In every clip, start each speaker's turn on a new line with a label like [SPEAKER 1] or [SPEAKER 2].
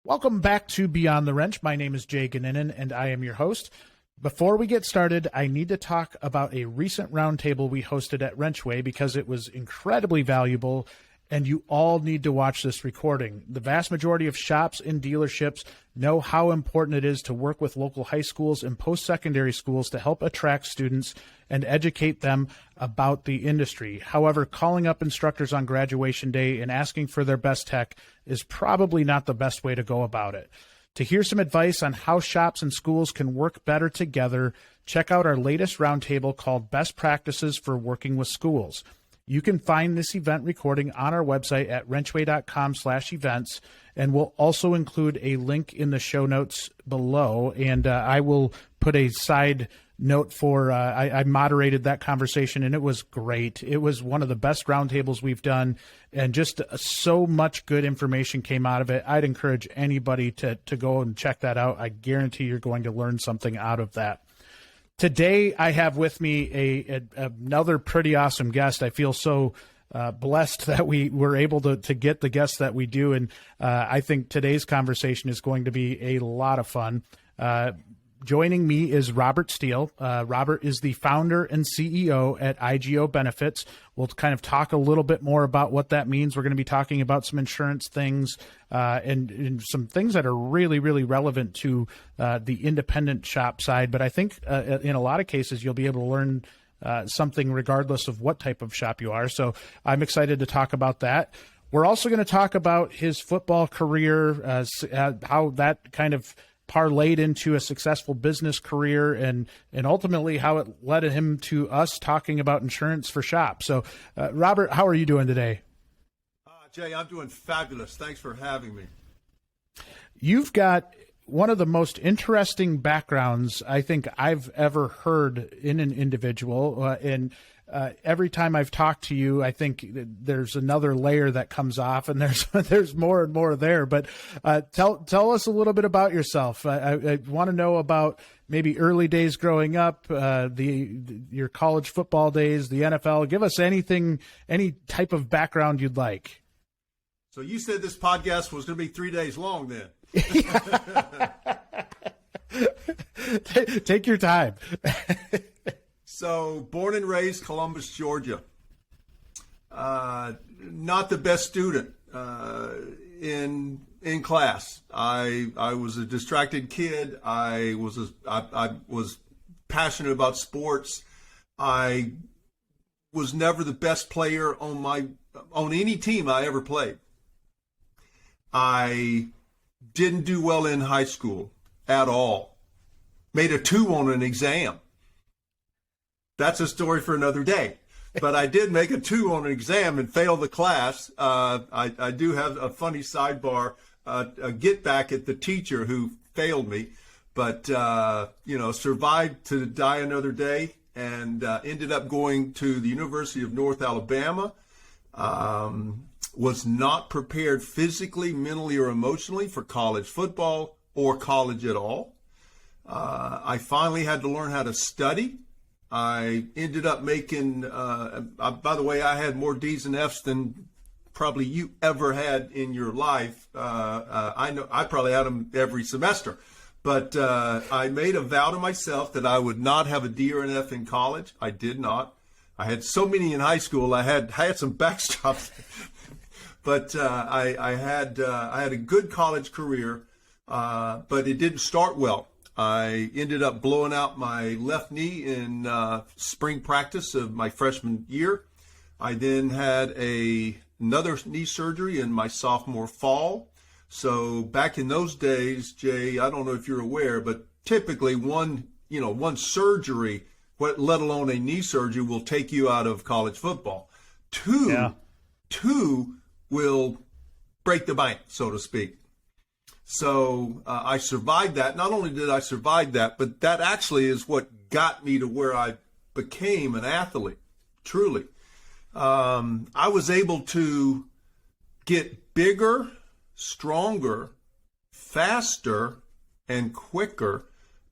[SPEAKER 1] Welcome back to Beyond the Wrench. My name is Jay Goninen, and I am your host. Before we get started, I need to talk about a recent roundtable we hosted at WrenchWay because it was incredibly valuable, and you all need to watch this recording. The vast majority of shops and dealerships know how important it is to work with local high schools and post-secondary schools to help attract students and educate them about the industry. However, calling up instructors on graduation day and asking for their best tech is probably not the best way to go about it. To hear some advice on how shops and schools can work better together, check out our latest roundtable called Best Practices for Working with Schools. You can find this event recording on our website at wrenchway.com/events, and we'll also include a link in the show notes below. And I will put a side note for, I moderated that conversation, and it was great. It was one of the best roundtables we've done, and just so much good information came out of it. I'd encourage anybody to go and check that out. I guarantee you're going to learn something out of that. Today, I have with me another pretty awesome guest. I feel so blessed that we were able to get the guests that we do, and I think today's conversation is going to be a lot of fun. Joining me is Robert Steele. Robert is the founder and CEO at IGO Benefits. We'll kind of talk a little bit more about what that means. We're going to be talking about some insurance things and some things that are really, really relevant to the independent shop side. But I think in a lot of cases, you'll be able to learn something regardless of what type of shop you are. So I'm excited to talk about that. We're also going to talk about his football career, how that kind of parlayed into a successful business career, and ultimately how it led him to us talking about insurance for shops. So, Robert, how are you doing today?
[SPEAKER 2] Jay, I'm doing fabulous. Thanks for having me.
[SPEAKER 1] You've got one of the most interesting backgrounds I think I've ever heard in an individual, and every time I've talked to you, I think there's another layer that comes off, and there's more and more there. But tell us a little bit about yourself. I want to know about maybe early days growing up, your college football days, the NFL. Give us anything, any type of background you'd like.
[SPEAKER 2] So you said this podcast was going to be 3 days long, then.
[SPEAKER 1] Take your time.
[SPEAKER 2] So, born and raised Columbus, Georgia. Not the best student in class. I was a distracted kid. I was passionate about sports. I was never the best player on any team I ever played. I didn't do well in high school at all. Made a 2 on an exam. That's a story for another day. But I did make a 2 on an exam and fail the class. I do have a funny sidebar, a get back at the teacher who failed me, but survived to die another day, and ended up going to the University of North Alabama. Was not prepared physically, mentally, or emotionally for college football or college at all. I finally had to learn how to study. I ended up making, by the way, I had more D's and F's than probably you ever had in your life. I know I probably had them every semester, but I made a vow to myself that I would not have a D or an F in college. I did not. I had so many in high school. I had some backstops, but I had a good college career, but it didn't start well. I ended up blowing out my left knee in spring practice of my freshman year. I then had another knee surgery in my sophomore fall. So back in those days, Jay, I don't know if you're aware, but typically one surgery, let alone a knee surgery, will take you out of college football. Two will break the bank, so to speak. So I survived that. Not only did I survive that, but that actually is what got me to where I became an athlete, truly. I was able to get bigger, stronger, faster, and quicker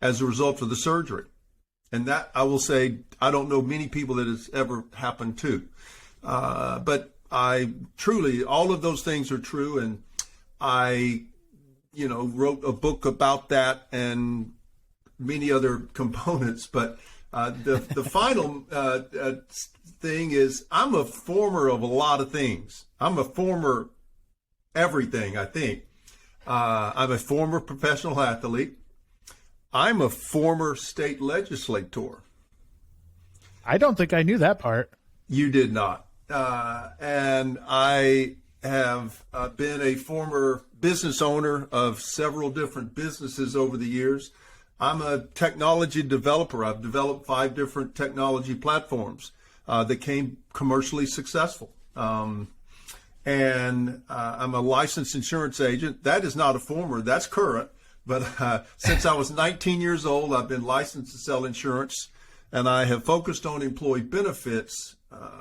[SPEAKER 2] as a result of the surgery. And that, I will say, I don't know many people that has ever happened to. But I truly, all of those things are true. And I wrote a book about that and many other components. But the final thing is, I'm a former of a lot of things. I'm a former everything, I think. I'm a former professional athlete. I'm a former state legislator.
[SPEAKER 1] I don't think I knew that part.
[SPEAKER 2] You did not. And I have been a former business owner of several different businesses over the years. I'm a technology developer. I've developed 5 different technology platforms that became commercially successful. And I'm a licensed insurance agent. That is not a former, that's current. But since I was 19 years old, I've been licensed to sell insurance, and I have focused on employee benefits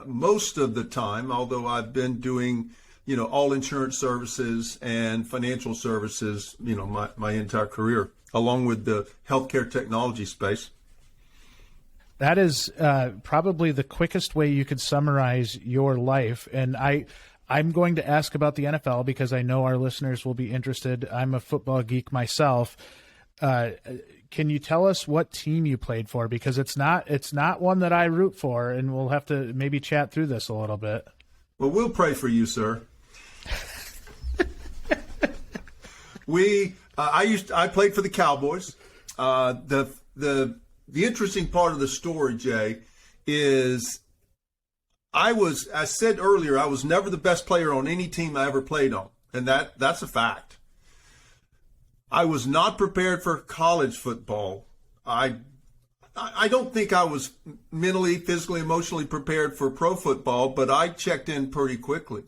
[SPEAKER 2] most of the time, although I've been doing, all insurance services and financial services, my entire career, along with the healthcare technology space.
[SPEAKER 1] That is probably the quickest way you could summarize your life. And I'm going to ask about the NFL because I know our listeners will be interested. I'm a football geek myself. Can you tell us what team you played for? Because it's not one that I root for, and we'll have to maybe chat through this a little bit.
[SPEAKER 2] Well, we'll pray for you, sir. I played for the Cowboys. The interesting part of the story, Jay, is I said earlier, I was never the best player on any team I ever played on, and that's a fact. I was not prepared for college football. I don't think I was mentally, physically, emotionally prepared for pro football, but I checked in pretty quickly.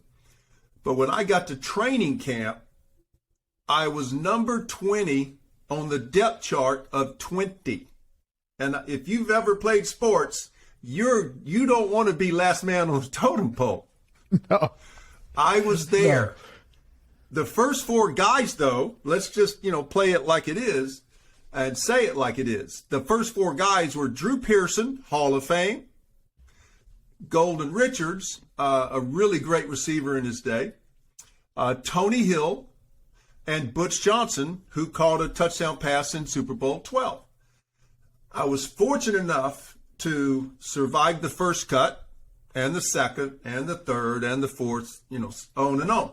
[SPEAKER 2] But when I got to training camp, I was number 20 on the depth chart of 20. And if you've ever played sports, you don't want to be last man on the totem pole.
[SPEAKER 1] No.
[SPEAKER 2] I was there.
[SPEAKER 1] No.
[SPEAKER 2] The first 4 guys, though, let's just, play it like it is and say it like it is. The first 4 guys were Drew Pearson, Hall of Fame, Golden Richards, a really great receiver in his day, Tony Hill, and Butch Johnson, who caught a touchdown pass in Super Bowl 12. I was fortunate enough to survive the first cut and the second and the third and the fourth, on and on.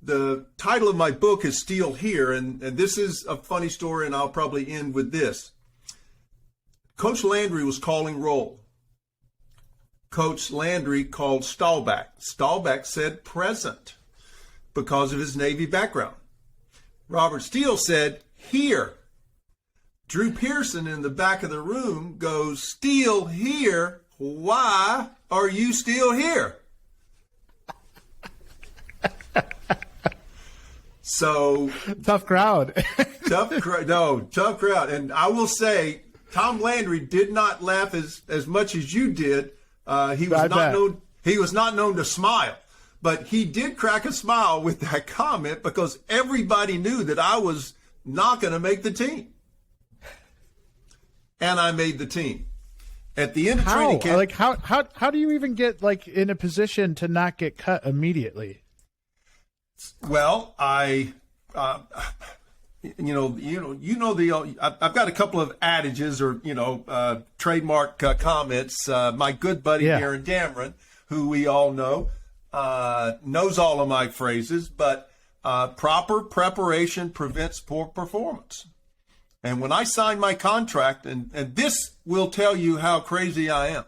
[SPEAKER 2] The title of my book is Steele Here, and this is a funny story, and I'll probably end with this. Coach Landry was calling roll. Coach Landry called Staubach. Staubach said present because of his Navy background. Robert Steele said here. Drew Pearson in the back of the room goes, Steele here, why are you still here? So
[SPEAKER 1] tough crowd.
[SPEAKER 2] tough crowd. And I will say, Tom Landry did not laugh as much as you did. He was not known to smile, but he did crack a smile with that comment because everybody knew that I was not going to make the team. And I made the team. At the end of training camp.
[SPEAKER 1] How do you even get in a position to not get cut immediately?
[SPEAKER 2] Well, I've got a couple of adages or trademark comments. My good buddy Aaron Dameron, who we all know, knows all of my phrases, but proper preparation prevents poor performance. And when I signed my contract, and this will tell you how crazy I am.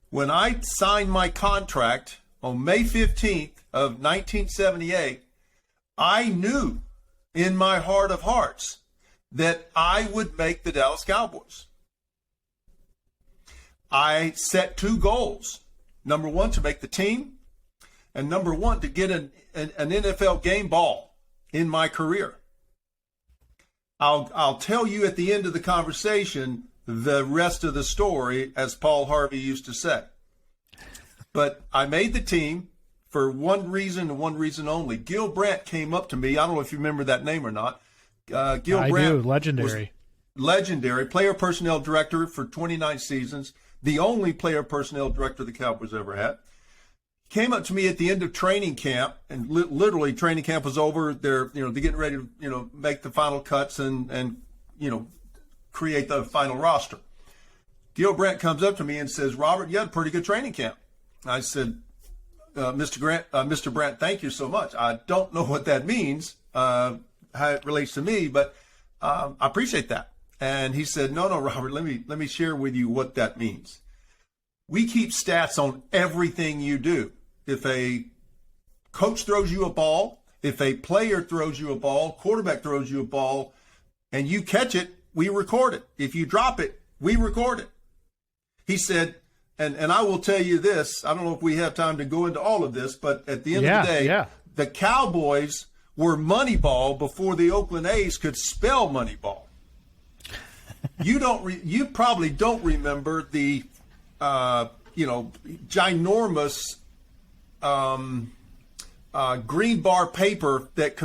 [SPEAKER 2] When I signed my contract on May 15th of 1978, I knew in my heart of hearts that I would make the Dallas Cowboys. I set 2 goals. Number 1, to make the team, and number 1, to get an NFL game ball in my career. I'll tell you at the end of the conversation the rest of the story, as Paul Harvey used to say. But I made the team for one reason and one reason only. Gil Brandt came up to me. I don't know if you remember that name or not. Gil
[SPEAKER 1] I
[SPEAKER 2] Brandt
[SPEAKER 1] do. Legendary.
[SPEAKER 2] Legendary player personnel director for 29 seasons, the only player personnel director the Cowboys ever had. came up to me at the end of training camp, and literally training camp was over. They're getting ready to make the final cuts and create the final roster. Gil Brandt comes up to me and says, "Robert, you had a pretty good training camp." I said, Mr. Brandt, thank you so much. I don't know what that means, how it relates to me, but I appreciate that. And he said, no, Robert, let me share with you what that means. We keep stats on everything you do. If a coach throws you a ball, if a player throws you a ball, quarterback throws you a ball, and you catch it, we record it. If you drop it, we record it. He said, and I will tell you this, I don't know if we have time to go into all of this, but at the end of the day, the Cowboys were Moneyball before the Oakland A's could spell Moneyball. You probably don't remember the ginormous green bar paper that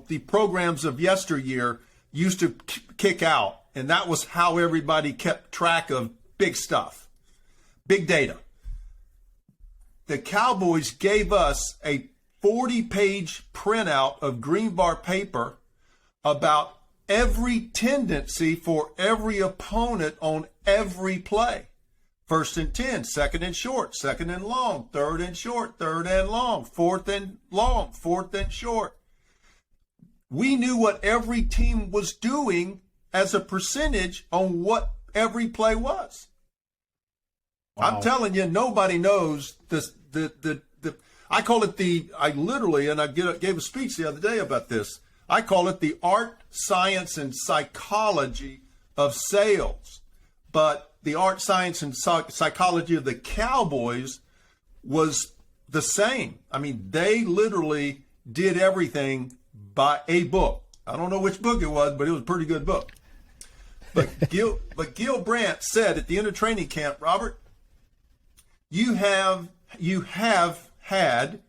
[SPEAKER 2] the programs of yesteryear used to kick out, and that was how everybody kept track of big stuff. Big data. The Cowboys gave us a 40-page printout of green bar paper about every tendency for every opponent on every play. 1st and 10, 2nd and short, 2nd and long, 3rd and short, 3rd and long, 4th and long, 4th and short. We knew what every team was doing as a percentage on what every play was. Wow. I'm telling you, nobody knows this. I call it I gave a speech the other day about this. I call it the art, science, and psychology of sales. But the art, science, and psychology of the Cowboys was the same. I mean, they literally did everything by a book. I don't know which book it was, but it was a pretty good book. But Gil Brandt said at the end of training camp, Robert, you have had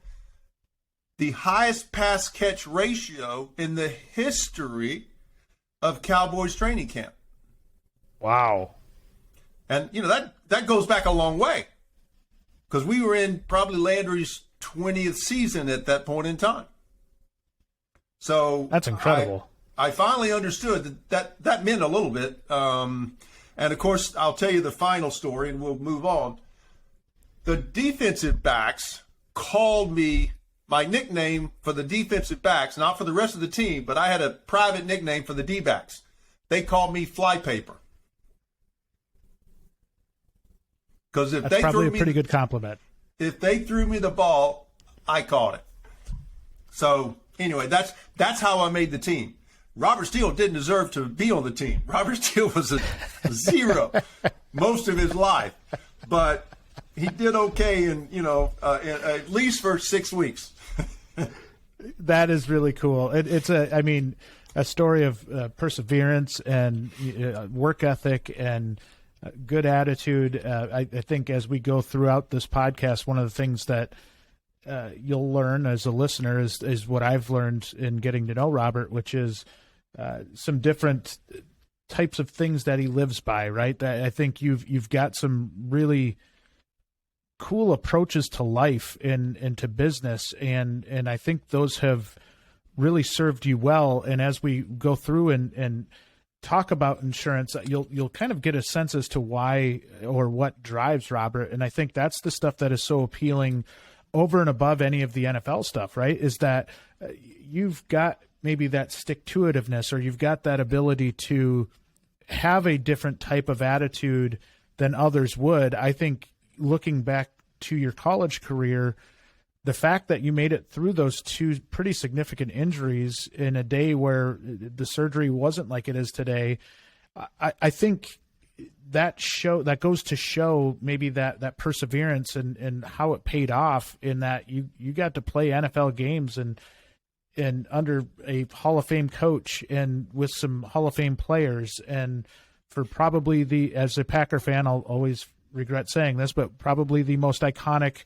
[SPEAKER 2] the highest pass catch ratio in the history of Cowboys training camp.
[SPEAKER 1] Wow.
[SPEAKER 2] And that goes back a long way, because we were in probably Landry's 20th season at that point in time. So
[SPEAKER 1] that's incredible.
[SPEAKER 2] I finally understood that meant a little bit. And of course, I'll tell you the final story and we'll move on. The defensive backs called me, my nickname for the defensive backs, not for the rest of the team, but I had a private nickname for the D-backs. They called me Flypaper. Because if
[SPEAKER 1] that's probably a pretty good compliment.
[SPEAKER 2] If they threw me the ball, I caught it. So anyway, that's how I made the team. Robert Steele didn't deserve to be on the team. Robert Steele was a zero most of his life, but he did okay at least for 6 weeks.
[SPEAKER 1] That is really cool. It's a story of perseverance and work ethic and good attitude. I think as we go throughout this podcast, one of the things that you'll learn as a listener is what I've learned in getting to know Robert, which is some different types of things that he lives by, right? I think you've got some really cool approaches to life and to business, and I think those have really served you well. And as we go through and talk about insurance, you'll kind of get a sense as to why or what drives Robert. And I think that's the stuff that is so appealing over and above any of the NFL stuff, right? Is that you've got maybe that stick-to-itiveness, or you've got that ability to have a different type of attitude than others would. I think looking back to your college career, the fact that you made it through those two pretty significant injuries in a day where the surgery wasn't like it is today, I think that goes to show maybe that perseverance and how it paid off, in that you got to play NFL games and under a Hall of Fame coach and with some Hall of Fame players, and for probably as a Packer fan, I'll always regret saying this, but probably the most iconic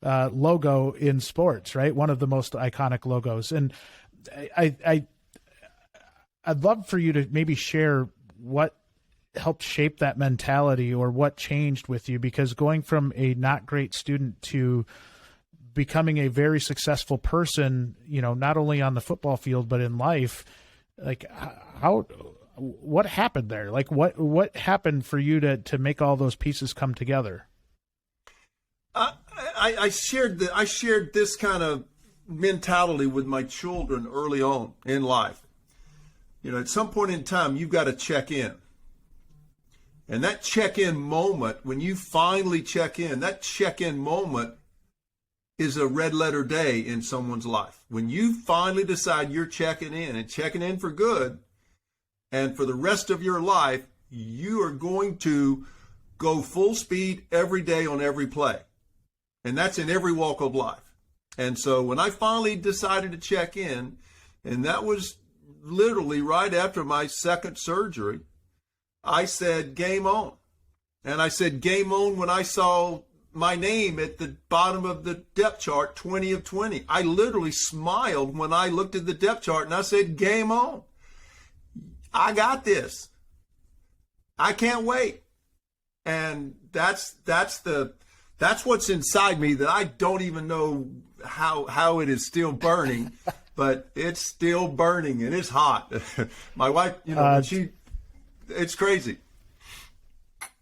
[SPEAKER 1] logo in sports, right? One of the most iconic logos. And I'd love for you to maybe share what helped shape that mentality, or what changed with you? Because going from a not great student to becoming a very successful person, not only on the football field, but in life, like what happened there? Like what happened for you to make all those pieces come together?
[SPEAKER 2] I shared this kind of mentality with my children early on in life. At some point in time, you've got to check in. And that check-in moment, when you finally check in, that check-in moment is a red letter day in someone's life. When you finally decide you're checking in, and checking in for good, and for the rest of your life, you are going to go full speed every day on every play. And that's in every walk of life. And so when I finally decided to check in, and that was literally right after my second surgery, I said, game on. And I said, game on when I saw my name at the bottom of the depth chart, 20 of 20. I literally smiled when I looked at the depth chart and I said, game on. I got this. I can't wait. And that's what's inside me that I don't even know how it is still burning, but it's still burning and it's hot. My wife, it's crazy.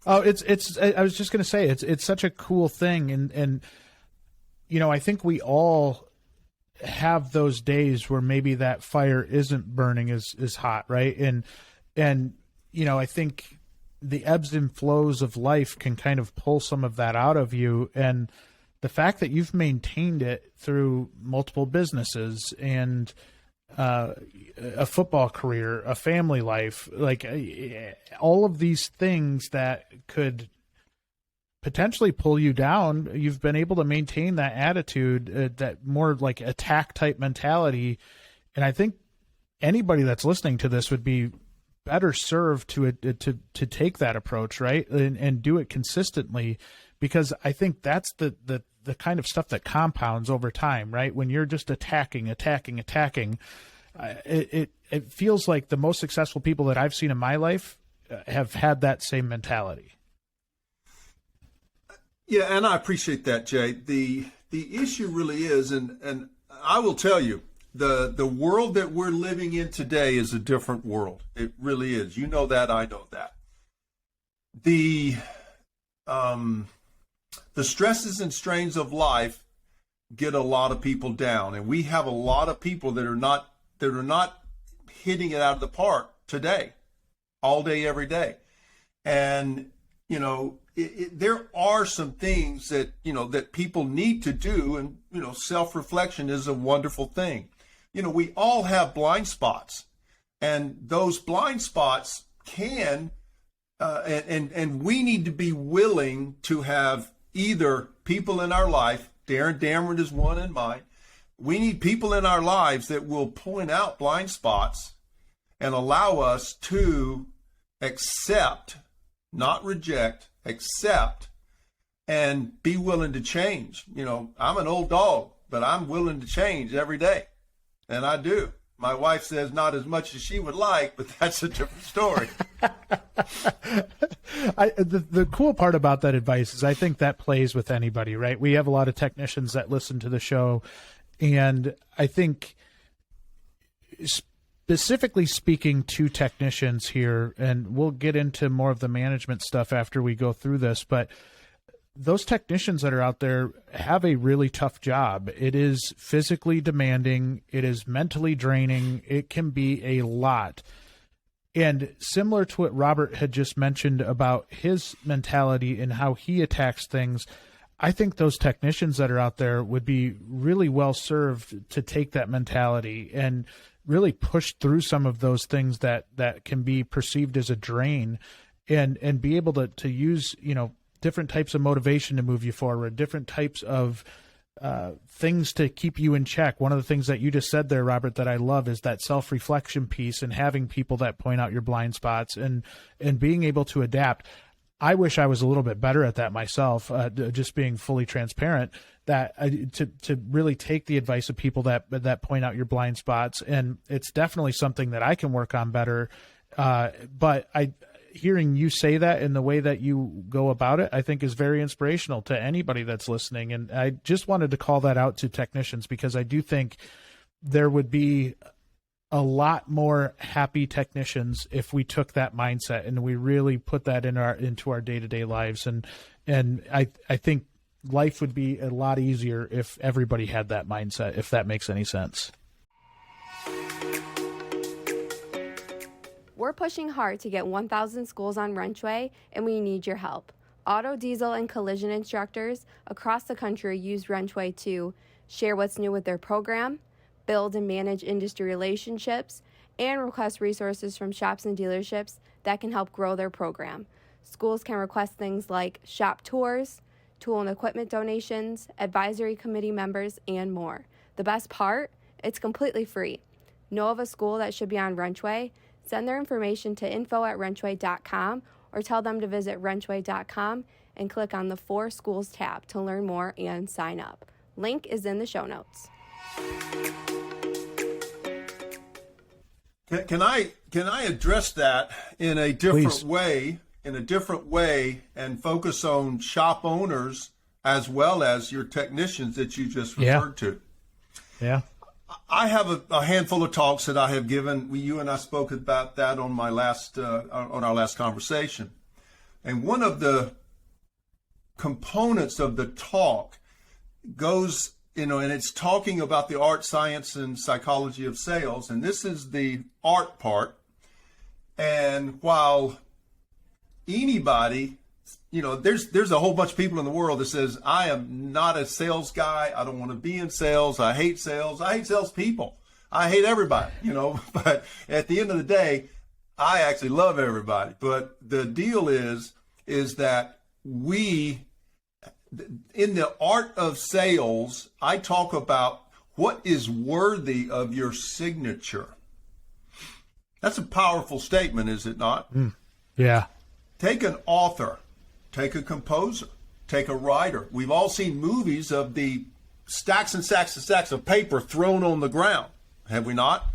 [SPEAKER 1] Oh, I was just going to say, it's such a cool thing. And, I think we all have those days where maybe that fire isn't burning as hot. Right. And, I think the ebbs and flows of life can kind of pull some of that out of you. And the fact that you've maintained it through multiple businesses and, a football career, a family life, like all of these things that could potentially pull you down, you've been able to maintain that attitude, that more like attack type mentality. And I think anybody that's listening to this would be better served to take that approach, right? And do it consistently, because I think that's the kind of stuff that compounds over time, right? When you're just attacking, it feels like the most successful people that I've seen in my life have had that same mentality.
[SPEAKER 2] Yeah, and I appreciate that, Jay. The issue really is, and I will tell you, the world that we're living in today is a different world. It really is. You know that, I know that. The stresses and strains of life get a lot of people down, and we have a lot of people that are not hitting it out of the park today, all day, every day. And, there are some things that, that people need to do. And, self-reflection is a wonderful thing. We all have blind spots, and those blind spots can, and we need to be willing to have either people in our life, Darren Dameron is one in mine. We need people in our lives that will point out blind spots and allow us to accept, not reject, accept, and be willing to change. I'm an old dog, but I'm willing to change every day. And I do. My wife says not as much as she would like, but that's a different story.
[SPEAKER 1] The cool part about that advice is I think that plays with anybody, right? We have a lot of technicians that listen to the show, and I think specifically speaking to technicians here, and we'll get into more of the management stuff after we go through this, but those technicians that are out there have a really tough job. It is physically demanding. It is mentally draining. It can be a lot. And similar to what Robert had just mentioned about his mentality and how he attacks things, I think those technicians that are out there would be really well served to take that mentality and really push through some of those things that can be perceived as a drain, and be able to use, different types of motivation to move you forward, different types of things to keep you in check. One of the things that you just said there, Robert, that I love is that self-reflection piece and having people that point out your blind spots and being able to adapt. I wish I was a little bit better at that myself, just being fully transparent, that to really take the advice of people that point out your blind spots. And it's definitely something that I can work on better. But hearing you say that and the way that you go about it, I think is very inspirational to anybody that's listening. And I just wanted to call that out to technicians, because I do think there would be a lot more happy technicians if we took that mindset and we really put that into our day-to-day lives. And I think life would be a lot easier if everybody had that mindset, if that makes any sense.
[SPEAKER 3] We're pushing hard to get 1,000 schools on WrenchWay, and we need your help. Auto, diesel, and collision instructors across the country use WrenchWay to share what's new with their program, build and manage industry relationships, and request resources from shops and dealerships that can help grow their program. Schools can request things like shop tours, tool and equipment donations, advisory committee members, and more. The best part? It's completely free. Know of a school that should be on WrenchWay? Send their information to info@wrenchway.com or tell them to visit wrenchway.com and click on the For Schools tab to learn more and sign up. Link is in the show notes.
[SPEAKER 2] Can I address that in a different
[SPEAKER 1] Please.
[SPEAKER 2] way, and focus on shop owners as well as your technicians that you just referred to?
[SPEAKER 1] Yeah.
[SPEAKER 2] I have a handful of talks that I have given. You and I spoke about that on my on our last conversation. And one of the components of the talk goes, and it's talking about the art, science, and psychology of sales. And this is the art part. And while anybody, there's a whole bunch of people in the world that says, I am not a sales guy. I don't want to be in sales. I hate sales. I hate salespeople. I hate everybody, but at the end of the day, I actually love everybody. But the deal is that in the art of sales, I talk about what is worthy of your signature. That's a powerful statement, is it not?
[SPEAKER 1] Yeah.
[SPEAKER 2] Take an author, take a composer, take a writer. We've all seen movies of the stacks and stacks and stacks of paper thrown on the ground, have we not?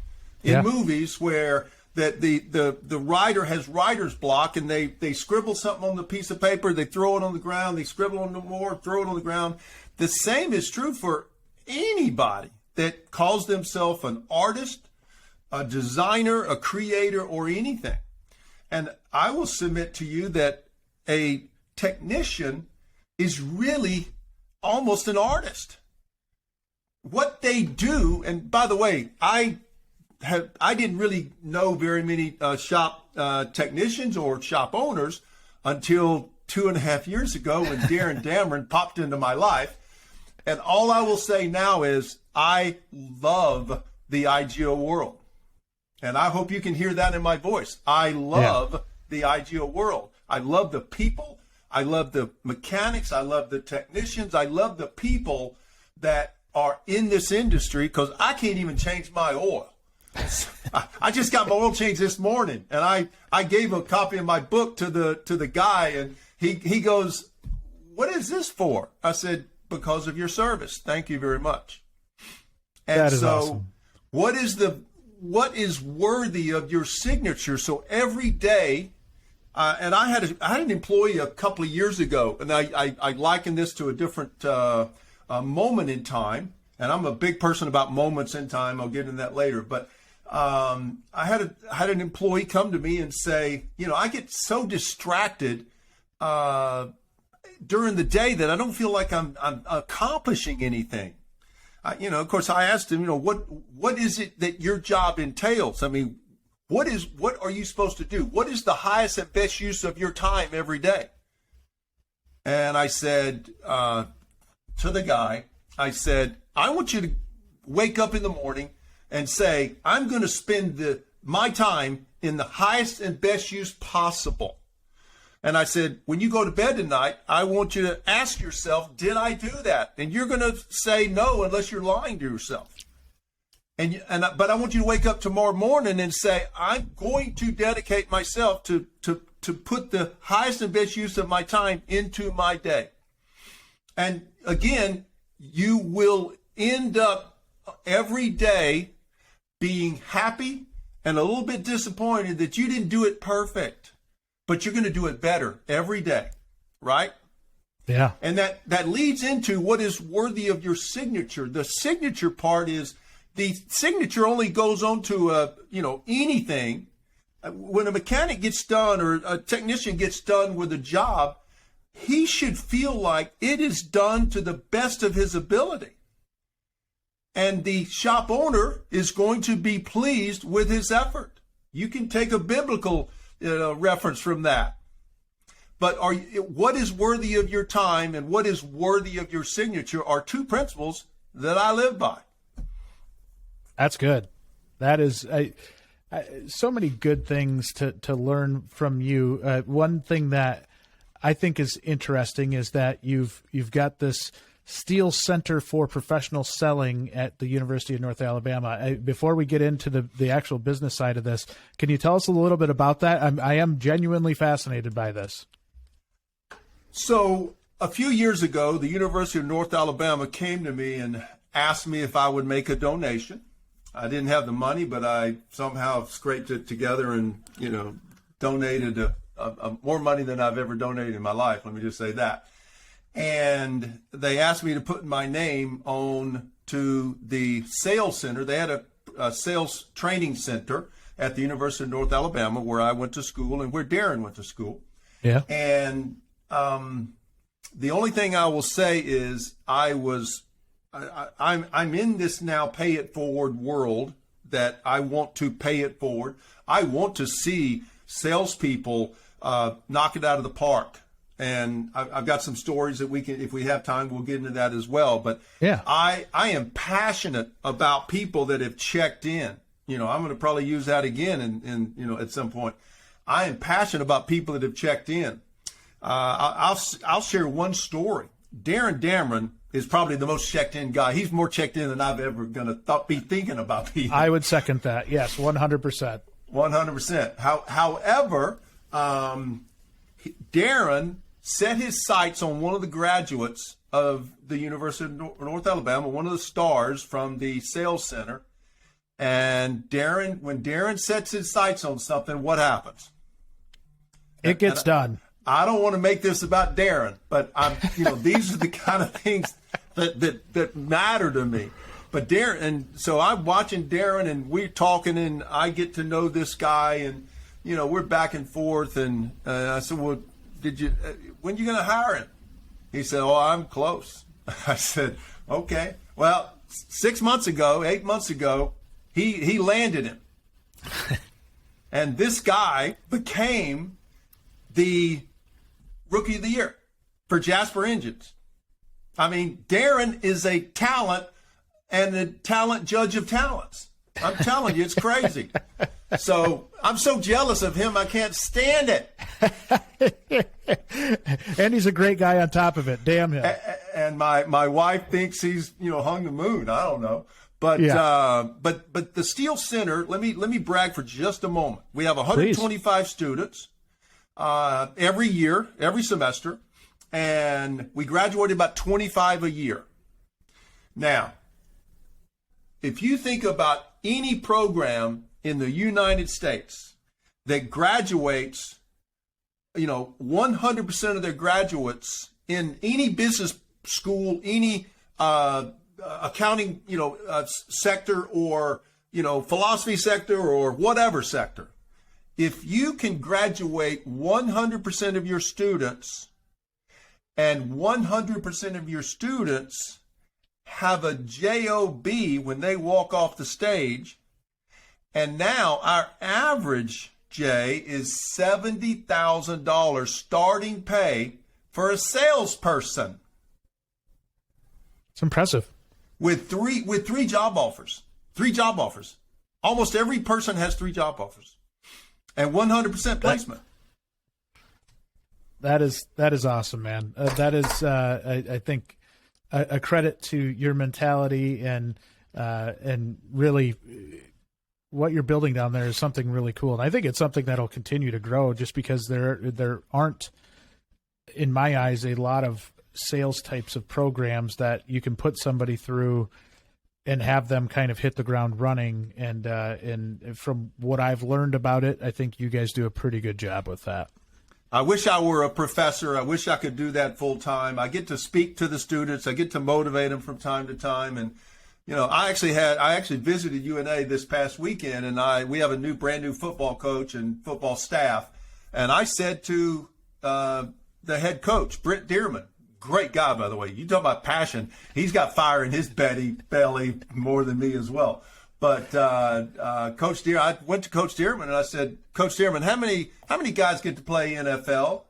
[SPEAKER 2] In movies where that the writer has writer's block and they scribble something on the piece of paper, they throw it on the ground, they scribble on the more, throw it on the ground. The same is true for anybody that calls themselves an artist, a designer, a creator, or anything. And I will submit to you that a technician is really almost an artist. What they do, and by the way, I didn't really know very many shop technicians or shop owners until 2.5 years ago when Darren Dameron popped into my life. And all I will say now is I love the IGO world. And I hope you can hear that in my voice. I love the IGO world. I love the people. I love the mechanics. I love the technicians. I love the people that are in this industry, because I can't even change my oil. I just got my oil changed this morning, and I gave a copy of my book to the guy, and he goes, "What is this for?" I said, "Because of your service. Thank you very much." And
[SPEAKER 1] that is
[SPEAKER 2] so
[SPEAKER 1] awesome.
[SPEAKER 2] what is worthy of your signature? So every day, and I had an employee a couple of years ago, and I liken this to a different moment in time, and I'm a big person about moments in time. I'll get into that later, but I had an employee come to me and say, I get so distracted during the day that I don't feel like I'm accomplishing anything. Of course, I asked him, what is it that your job entails? I mean, what are you supposed to do? What is the highest and best use of your time every day? And I said to the guy, I want you to wake up in the morning and say, I'm going to spend my time in the highest and best use possible. And I said, when you go to bed tonight, I want you to ask yourself, did I do that? And you're going to say no unless you're lying to yourself. But I want you to wake up tomorrow morning and say, I'm going to dedicate myself to put the highest and best use of my time into my day. And again, you will end up every day being happy and a little bit disappointed that you didn't do it perfect. but you're going to do it better every day, right?
[SPEAKER 1] Yeah.
[SPEAKER 2] And that leads into what is worthy of your signature. The signature part is the signature only goes on to anything. When a mechanic gets done or a technician gets done with a job, he should feel like it is done to the best of his ability. And the shop owner is going to be pleased with his effort. You can take a biblical reference from that. But what is worthy of your time and what is worthy of your signature are two principles that I live by.
[SPEAKER 1] That's good. That is so many good things to learn from you. One thing that I think is interesting is that you've got this Steele Center for Professional Selling at the University of North Alabama. Before we get into the actual business side of this, can you tell us a little bit about that? I am genuinely fascinated by this.
[SPEAKER 2] So a few years ago, the University of North Alabama came to me and asked me if I would make a donation. I didn't have the money, but I somehow scraped it together and, donated more money than I've ever donated in my life. Let me just say that. And they asked me to put my name on to the sales center. They had a sales training center at the University of North Alabama where I went to school and where Darren went to school.
[SPEAKER 1] Yeah.
[SPEAKER 2] And the only thing I will say is I'm in this now pay it forward world that I want to pay it forward. I want to see salespeople knock it out of the park. And I've got some stories that we can, if we have time, we'll get into that as well. But
[SPEAKER 1] yeah,
[SPEAKER 2] I am passionate about people that have checked in. I'm going to probably use that again in at some point. I am passionate about people that have checked in. I'll share one story. Darren Dameron is probably the most checked in guy. He's more checked in than I've ever going to be thinking about being.
[SPEAKER 1] I would second that. Yes, 100%.
[SPEAKER 2] 100%. However, Darren set his sights on one of the graduates of the University of North Alabama, one of the stars from the sales center. And when Darren sets his sights on something, what happens?
[SPEAKER 1] It gets done.
[SPEAKER 2] I don't want to make this about Darren, but these are the kind of things that matter to me. But Darren, and so I'm watching Darren, and we're talking, and I get to know this guy, and we're back and forth, and I said, "Well, when you going to hire him?" He said, "Oh, I'm close." I said, "Okay." Well, 8 months ago, he landed him, and this guy became the Rookie of the Year for Jasper Engines. I mean, Darren is a talent and the talent judge of talents. I'm telling you, it's crazy. So I'm so jealous of him, I can't stand it.
[SPEAKER 1] And he's a great guy on top of it. Damn him.
[SPEAKER 2] And my wife thinks he's hung the moon. I don't know. But
[SPEAKER 1] yeah.
[SPEAKER 2] But the Steele Center, let me brag for just a moment. We have 125 Please. Students. Every year, every semester, and we graduated about 25 a year. Now, if you think about any program in the United States that graduates, 100% of their graduates in any business school, any accounting, sector, or philosophy sector, or whatever sector. If you can graduate 100% of your students, and 100% of your students have a job when they walk off the stage, and now our average, Jay, is $70,000 starting pay for a salesperson.
[SPEAKER 1] It's impressive.
[SPEAKER 2] With three job offers. 3 job offers. Almost every person has 3 job offers. And 100% placement.
[SPEAKER 1] That is awesome, man. That is, I think, a credit to your mentality and really what you're building down there is something really cool. And I think it's something that'll continue to grow just because there aren't, in my eyes, a lot of sales types of programs that you can put somebody through and have them kind of hit the ground running. And from what I've learned about it, I think you guys do a pretty good job with that.
[SPEAKER 2] I wish I were a professor. I wish I could do that full time. I get to speak to the students. I get to motivate them from time to time. And, I actually visited UNA this past weekend, and we have a brand new football coach and football staff. And I said to the head coach, Brent Dearman, great guy, by the way. You talk about passion. He's got fire in his belly more than me as well. But Coach Dearman, I went to Coach Dearman and I said, Coach Dearman, how many guys get to play NFL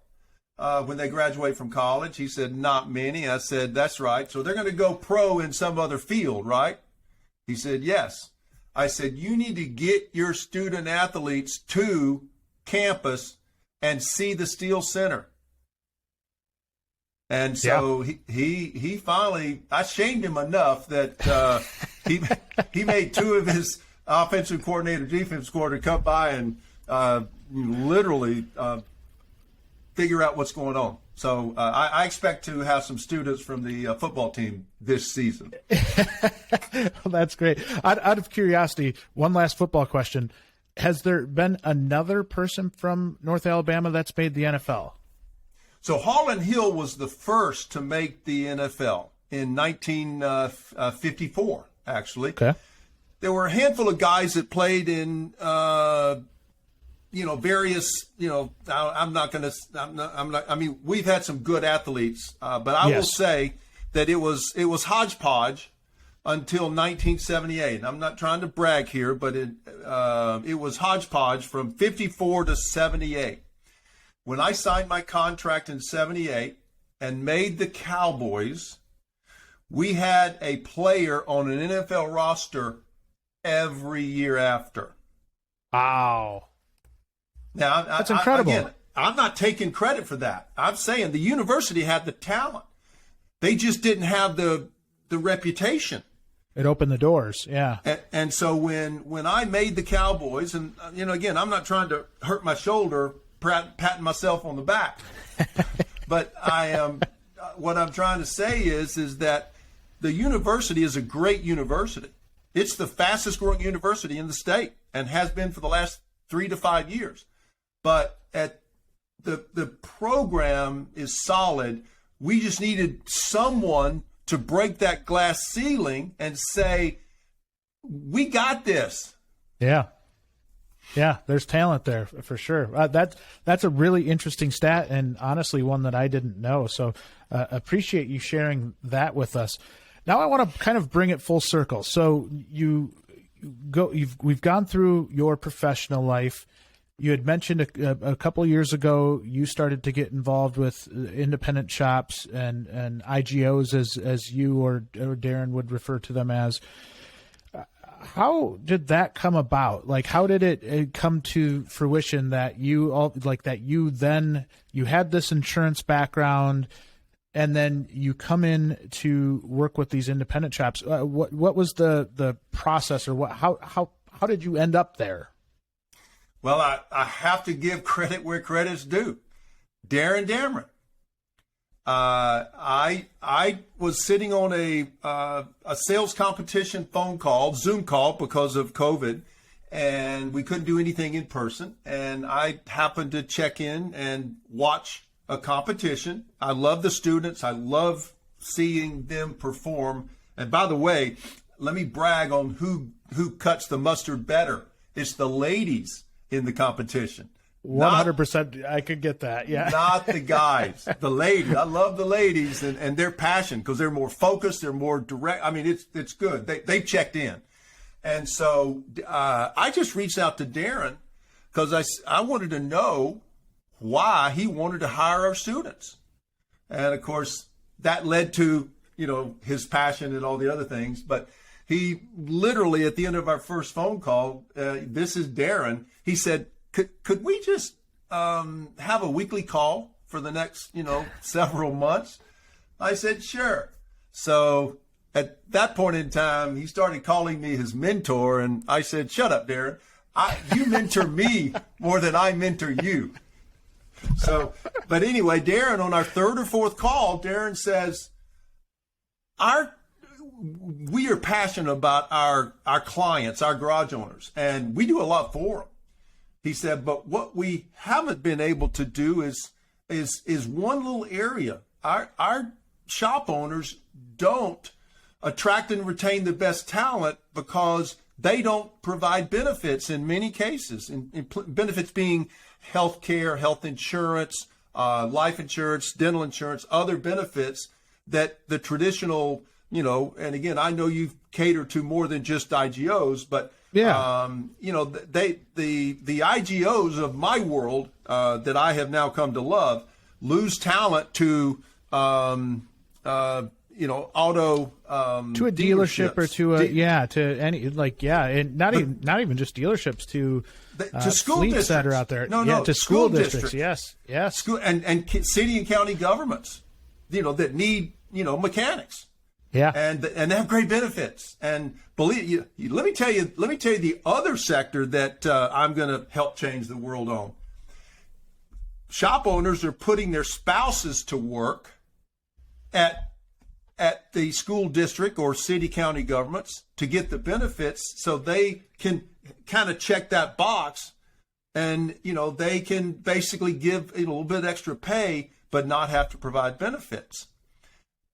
[SPEAKER 2] when they graduate from college? He said, not many. I said, that's right. So they're going to go pro in some other field, right? He said, yes. I said, you need to get your student athletes to campus and see the Steele Center. And so he finally, I shamed him enough that he made two of his offensive coordinator, defensive coordinator come by and literally figure out what's going on. So I expect to have some students from the football team this season.
[SPEAKER 1] Well, that's great. Out of curiosity, one last football question. Has there been another person from North Alabama that's made the NFL?
[SPEAKER 2] So Harlan Hill was the first to make the NFL in 1954, actually. Okay. There were a handful of guys that played in various, we've had some good athletes, but I will say that it was hodgepodge until 1978. And I'm not trying to brag here, but it was hodgepodge from 54 to 78. When I signed my contract in 78 and made the Cowboys, we had a player on an NFL roster every year after.
[SPEAKER 1] Wow.
[SPEAKER 2] Now,
[SPEAKER 1] that's incredible.
[SPEAKER 2] Again, I'm not taking credit for that. I'm saying the university had the talent. They just didn't have the reputation.
[SPEAKER 1] It opened the doors, yeah.
[SPEAKER 2] And so when I made the Cowboys, and, again, I'm not trying to hurt my shoulder, patting myself on the back. But what I'm trying to say is that the university is a great university. It's the fastest growing university in the state and has been for the last 3 to 5 years. But the program is solid. We just needed someone to break that glass ceiling and say, we got this. Yeah.
[SPEAKER 1] Yeah, there's talent there for sure. That's a really interesting stat, and honestly, one that I didn't know. So appreciate you sharing that with us. Now I want to kind of bring it full circle. So we've gone through your professional life. You had mentioned a couple of years ago you started to get involved with independent shops and IGOs, as you or Darren would refer to them as. How did that come about? Like, how did it come to fruition that you had this insurance background, and then you come in to work with these independent shops? What was the process, or how did you end up there?
[SPEAKER 2] Well, I have to give credit where credit's due. Darren Dameron. I was sitting on a sales competition phone call, Zoom call, because of COVID, and we couldn't do anything in person. And I happened to check in and watch a competition. I love the students. I love seeing them perform. And by the way, let me brag on who cuts the mustard better. It's the ladies in the competition.
[SPEAKER 1] 100%. I could get that. Yeah.
[SPEAKER 2] Not the guys, the ladies. I love the ladies and their passion, because they're more focused. They're more direct. I mean, it's good. They checked in. And so I just reached out to Darren because I wanted to know why he wanted to hire our students. And of course that led to, his passion and all the other things. But he literally, at the end of our first phone call, this is Darren. He said, could we just have a weekly call for the next, several months? I said, sure. So at that point in time, he started calling me his mentor, and I said, shut up, Darren. You mentor me more than I mentor you. So, but anyway, Darren, on our third or fourth call, Darren says, we are passionate about our clients, our garage owners, and we do a lot for them. He said, but what we haven't been able to do is is one little area. Our shop owners don't attract and retain the best talent because they don't provide benefits in many cases. Benefits being health care, health insurance, life insurance, dental insurance, other benefits that the traditional, and again, I know you cater to more than just IGOs, but the IGOs of my world that I have now come to love lose talent to auto
[SPEAKER 1] to a dealership or to any and not even just dealerships to
[SPEAKER 2] school
[SPEAKER 1] fleets
[SPEAKER 2] districts
[SPEAKER 1] that are out there. To school districts. Yes.
[SPEAKER 2] School and city and county governments, that need mechanics.
[SPEAKER 1] Yeah.
[SPEAKER 2] And they have great benefits. And believe you, let me tell you the other sector that I'm going to help change the world on. Shop owners are putting their spouses to work at the school district or city county governments to get the benefits so they can kind of check that box and they can basically give a little bit extra pay but not have to provide benefits.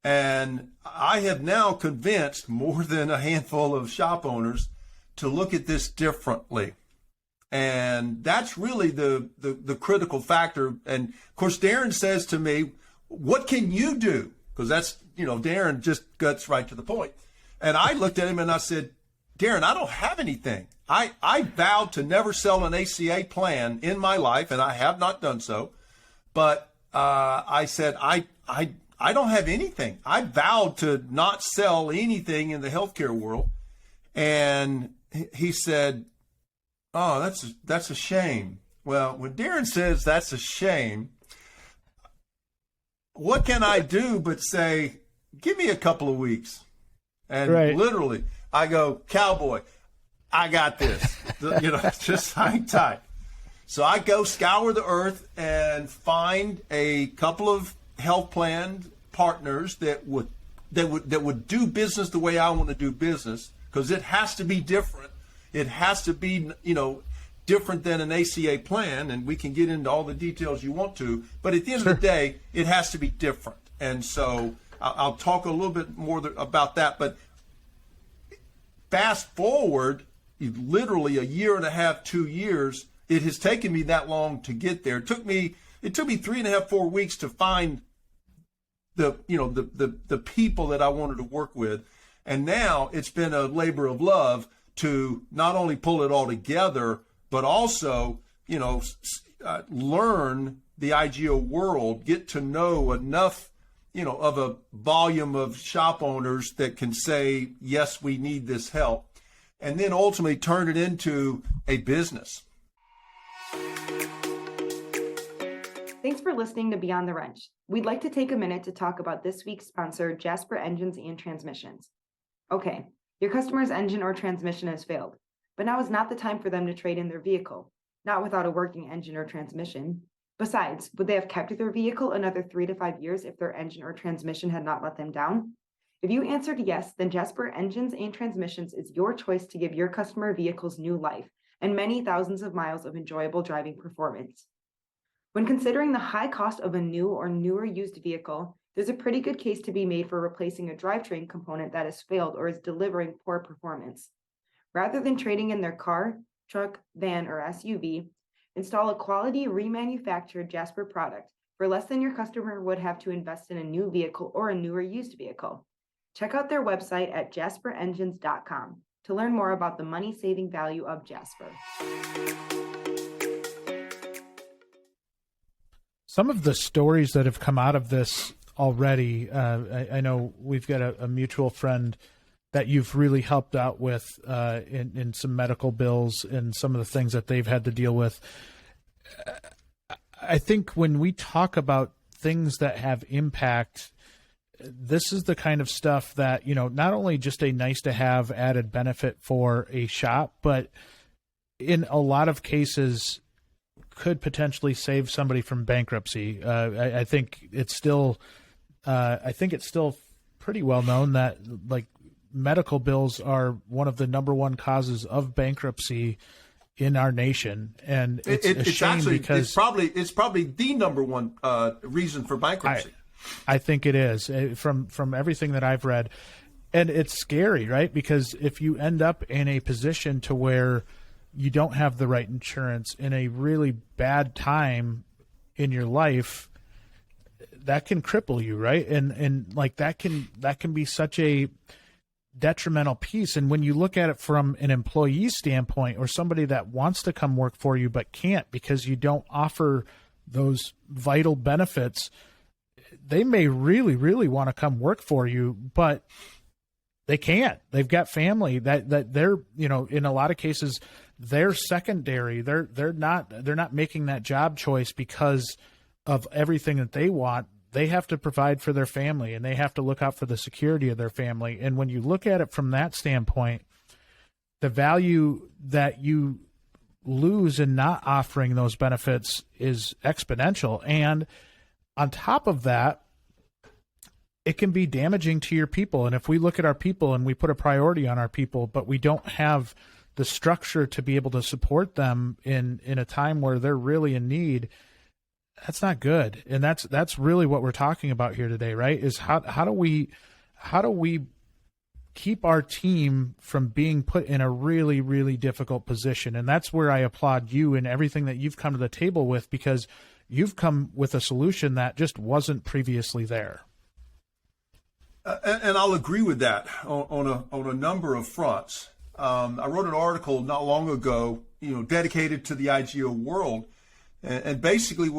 [SPEAKER 2] And I have now convinced more than a handful of shop owners to look at this differently. And that's really the critical factor. And of course, Darren says to me, what can you do? Because that's, Darren just gets right to the point. And I looked at him and I said, Darren, I don't have anything. I vowed to never sell an ACA plan in my life, and I have not done so. But I said, I don't have anything. I vowed to not sell anything in the healthcare world. And he said, oh, that's a shame. Well, when Darren says that's a shame, what can I do but say, give me a couple of weeks? And literally, I go, cowboy, I got this. Just hang tight. So I go scour the earth and find a couple of health plan partners that would do business the way I want to do business, because it has to be different. It has to be, different than an ACA plan, and we can get into all the details you want to, but at the end of the day, it has to be different. And so I'll talk a little bit more about that, but fast forward literally a year and a half, 2 years, it has taken me that long to get there. It took me 3.5, 4 weeks to find the people that I wanted to work with. And now it's been a labor of love to not only pull it all together, but also, learn the IGO world, get to know enough, of a volume of shop owners that can say, yes, we need this help, and then ultimately turn it into a business.
[SPEAKER 4] Thanks for listening to Beyond the Wrench. We'd like to take a minute to talk about this week's sponsor, Jasper Engines and Transmissions. Okay, your customer's engine or transmission has failed, but now is not the time for them to trade in their vehicle, not without a working engine or transmission. Besides, would they have kept their vehicle another 3 to 5 years if their engine or transmission had not let them down? If you answered yes, then Jasper Engines and Transmissions is your choice to give your customer vehicles new life and many thousands of miles of enjoyable driving performance. When considering the high cost of a new or newer used vehicle, there's a pretty good case to be made for replacing a drivetrain component that has failed or is delivering poor performance. Rather than trading in their car, truck, van, or SUV, install a quality remanufactured Jasper product for less than your customer would have to invest in a new vehicle or a newer used vehicle. Check out their website at jasperengines.com to learn more about the money-saving value of Jasper.
[SPEAKER 1] Some of the stories that have come out of this already, I know we've got a mutual friend that you've really helped out with in some medical bills and some of the things that they've had to deal with. I think when we talk about things that have impact, this is the kind of stuff that, not only just a nice to have added benefit for a shop, but in a lot of cases could potentially save somebody from bankruptcy. I think it's still pretty well known that medical bills are one of the number one causes of bankruptcy in our nation, and it's a shame
[SPEAKER 2] actually,
[SPEAKER 1] because
[SPEAKER 2] it's probably the number one reason for bankruptcy.
[SPEAKER 1] I think it is from everything that I've read, and it's scary, right? Because if you end up in a position to where you don't have the right insurance in a really bad time in your life, that can cripple you, right? And like that can be such a detrimental piece. And when you look at it from an employee standpoint, or somebody that wants to come work for you but can't because you don't offer those vital benefits, they may really, really want to come work for you, but they can't. They've got family that they're, in a lot of cases, they're secondary. They're not making that job choice because of everything that they want. They have to provide for their family, and they have to look out for the security of their family. And when you look at it from that standpoint, the value that you lose in not offering those benefits is exponential. And on top of that, it can be damaging to your people. And if we look at our people and we put a priority on our people, but we don't have the structure to be able to support them in a time where they're really in need, that's not good. And that's really what we're talking about here today, right? Is how do we keep our team from being put in a really, really difficult position? And that's where I applaud you and everything that you've come to the table with, because you've come with a solution that just wasn't previously there.
[SPEAKER 2] And I'll agree with that on a number of fronts. I wrote an article not long ago, dedicated to the IGO world, and basically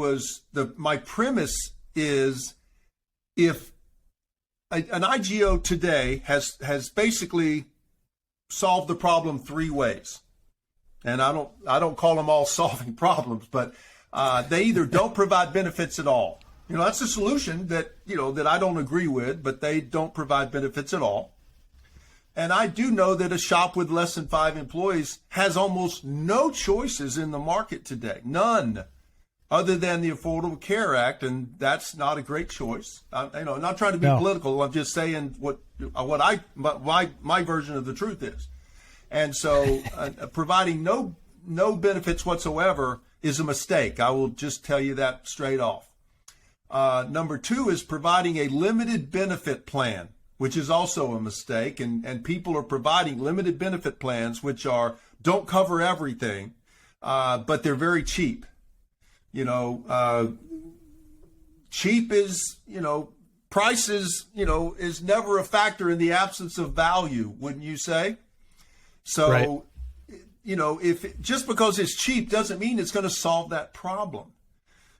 [SPEAKER 2] my premise is, if an IGO today has basically solved the problem three ways, and I don't call them all solving problems, but they either don't provide benefits at all. That's a solution that I don't agree with, but they don't provide benefits at all. And I do know that a shop with less than 5 employees has almost no choices in the market today, none, other than the Affordable Care Act, and that's not a great choice. I'm not trying to be political. I'm just saying what my version of the truth is. And so, providing no benefits whatsoever is a mistake. I will just tell you that straight off. Number 2 is providing a limited benefit plan, which is also a mistake. And people are providing limited benefit plans, which don't cover everything, but they're very cheap. Cheap is, prices, is never a factor in the absence of value, wouldn't you say? So, right. Just because it's cheap doesn't mean it's going to solve that problem.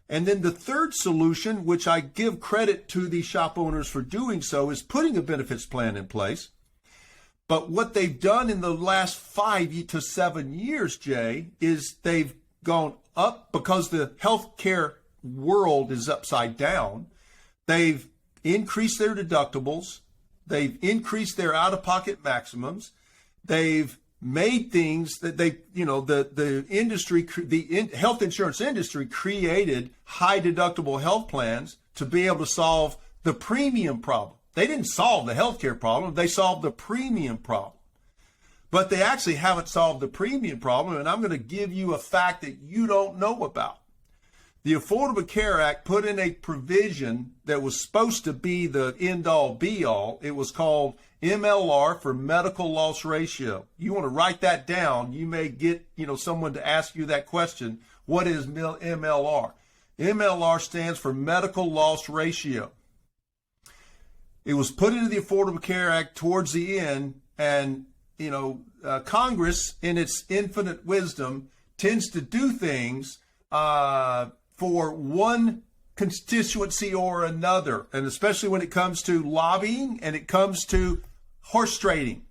[SPEAKER 2] And then the third solution, which I give credit to the shop owners for doing so, is putting a benefits plan in place. But what they've done in the last 5 to 7 years, Jay, is they've gone up because the healthcare world is upside down. They've increased their deductibles. They've increased their out-of-pocket maximums. They've made things that the industry, health insurance industry created high deductible health plans to be able to solve the premium problem. They didn't solve the healthcare problem. They solved the premium problem. But they actually haven't solved the premium problem. And I'm going to give you a fact that you don't know about. The Affordable Care Act put in a provision that was supposed to be the end-all, be-all. It was called MLR, for medical loss ratio. You want to write that down. You may get someone to ask you that question. What is MLR? MLR stands for medical loss ratio. It was put into the Affordable Care Act towards the end, and Congress, in its infinite wisdom, tends to do things for one constituency or another, and especially when it comes to lobbying and it comes to horse trading.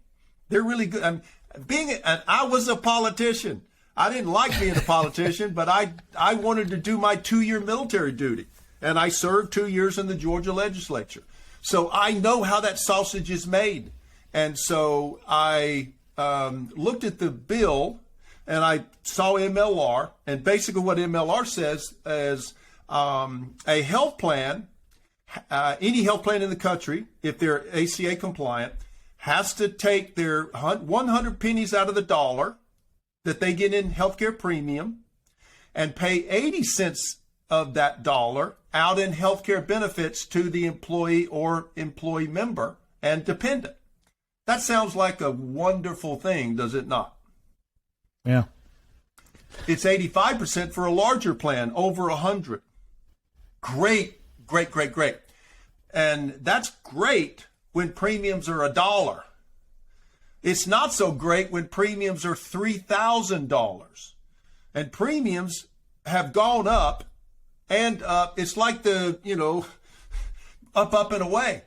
[SPEAKER 2] They're really good. I was a politician. I didn't like being a politician, but I wanted to do my 2-year military duty, and I served 2 years in the Georgia legislature. So I know how that sausage is made. And so I looked at the bill, and I saw MLR, and basically what MLR says is a health plan, any health plan in the country, if they're ACA compliant, has to take their 100 pennies out of the dollar that they get in healthcare premium and pay 80 cents of that dollar out in healthcare benefits to the employee or employee member and dependent. That sounds like a wonderful thing, does it not?
[SPEAKER 1] Yeah.
[SPEAKER 2] It's 85% for a larger plan, over 100. Great. And that's great when premiums are $1. It's not so great when premiums are $3,000. And premiums have gone up and up. It's like up and away.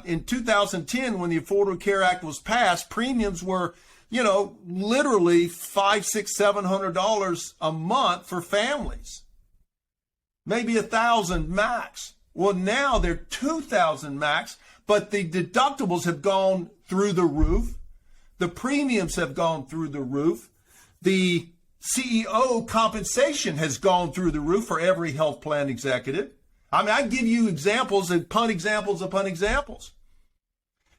[SPEAKER 2] In 2010, when the Affordable Care Act was passed, premiums were, literally $500, $600, $700 a month for families. Maybe $1,000 max. Well, now they're $2,000 max, but the deductibles have gone through the roof. The premiums have gone through the roof. The CEO compensation has gone through the roof for every health plan executive. I mean, I give you examples upon examples upon examples.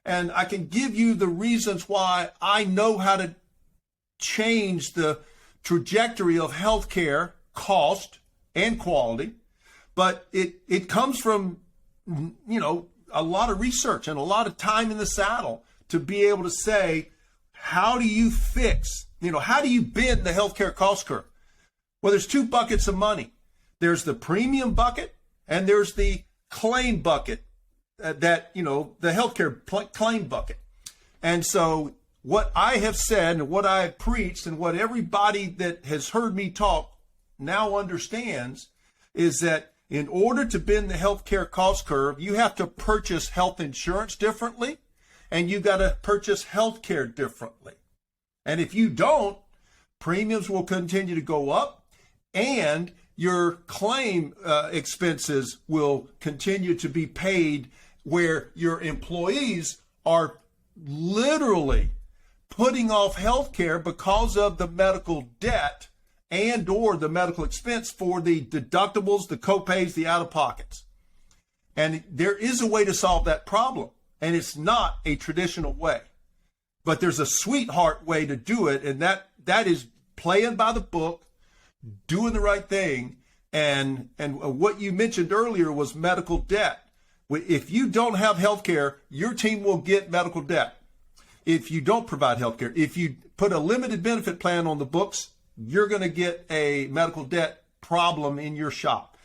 [SPEAKER 2] And I can give you the reasons why I know how to change the trajectory of healthcare cost and quality. But it comes from, a lot of research and a lot of time in the saddle to be able to say, how do you fix, how do you bend the healthcare cost curve? Well, there's two buckets of money. There's the premium bucket and there's the claim bucket, the healthcare claim bucket. And so what I have said and what I have preached and what everybody that has heard me talk now understands is that in order to bend the healthcare cost curve, you have to purchase health insurance differently and you got to purchase healthcare differently. And if you don't, premiums will continue to go up and your claim expenses will continue to be paid, where your employees are literally putting off health care because of the medical debt and or the medical expense for the deductibles, the copays, the out-of-pockets. And there is a way to solve that problem, and it's not a traditional way. But there's a sweetheart way to do it, and that is playing by the book, doing the right thing. And what you mentioned earlier was medical debt. If you don't have health care, your team will get medical debt. If you don't provide health care, if you put a limited benefit plan on the books, you're going to get a medical debt problem in your shop.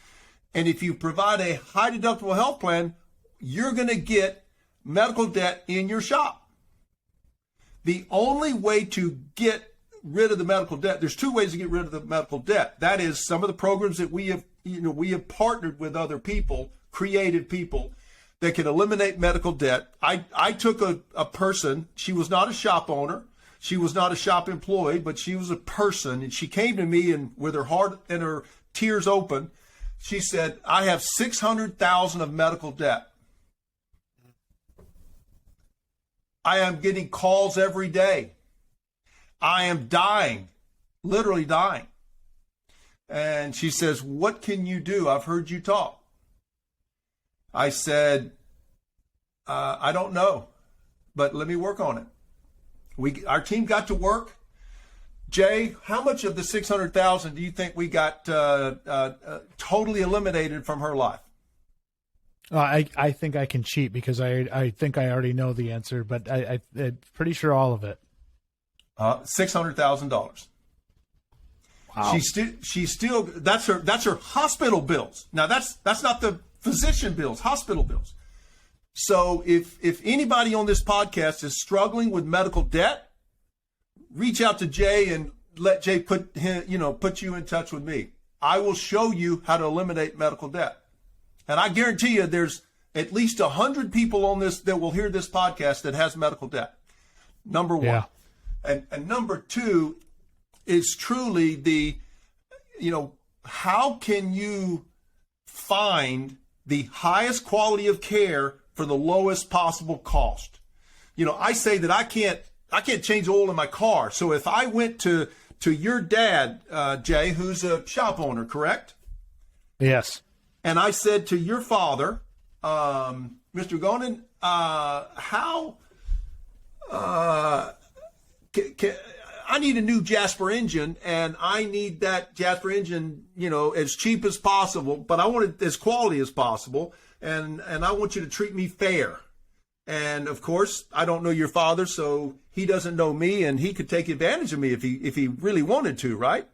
[SPEAKER 2] And if you provide a high deductible health plan, you're going to get medical debt in your shop. The only way to get rid of the medical debt, there's two ways to get rid of the medical debt. That is some of the programs that we have partnered with other people, creative people that can eliminate medical debt. I took a person, she was not a shop owner, she was not a shop employee, but she was a person, and she came to me and with her heart and her tears open, she said, I have $600,000 of medical debt. I am getting calls every day. I am dying, literally dying. And she says, what can you do? I've heard you talk. I said, I don't know, but let me work on it. Our team got to work. Jay, how much of the $600,000 do you think we got totally eliminated from her life?
[SPEAKER 1] I think I can cheat because I think I already know the answer, but I'm pretty sure all of it.
[SPEAKER 2] $600,000.
[SPEAKER 1] Wow.
[SPEAKER 2] She's still that's her hospital bills. Now that's not the physician bills, hospital bills. So if anybody on this podcast is struggling with medical debt, reach out to Jay and let Jay put you in touch with me. I will show you how to eliminate medical debt. And I guarantee you there's at least 100 people on this that will hear this podcast that has medical debt. Number one.
[SPEAKER 1] Yeah.
[SPEAKER 2] And number two is truly how can you find the highest quality of care for the lowest possible cost? I say that I can't change oil in my car. So if I went to your dad, Jay, who's a shop owner, correct?
[SPEAKER 1] Yes.
[SPEAKER 2] And I said to your father, Mr. Goninen, I need a new Jasper engine, and I need that Jasper engine, as cheap as possible, but I want it as quality as possible, and I want you to treat me fair. And of course, I don't know your father, so he doesn't know me, and he could take advantage of me if he really wanted to, right?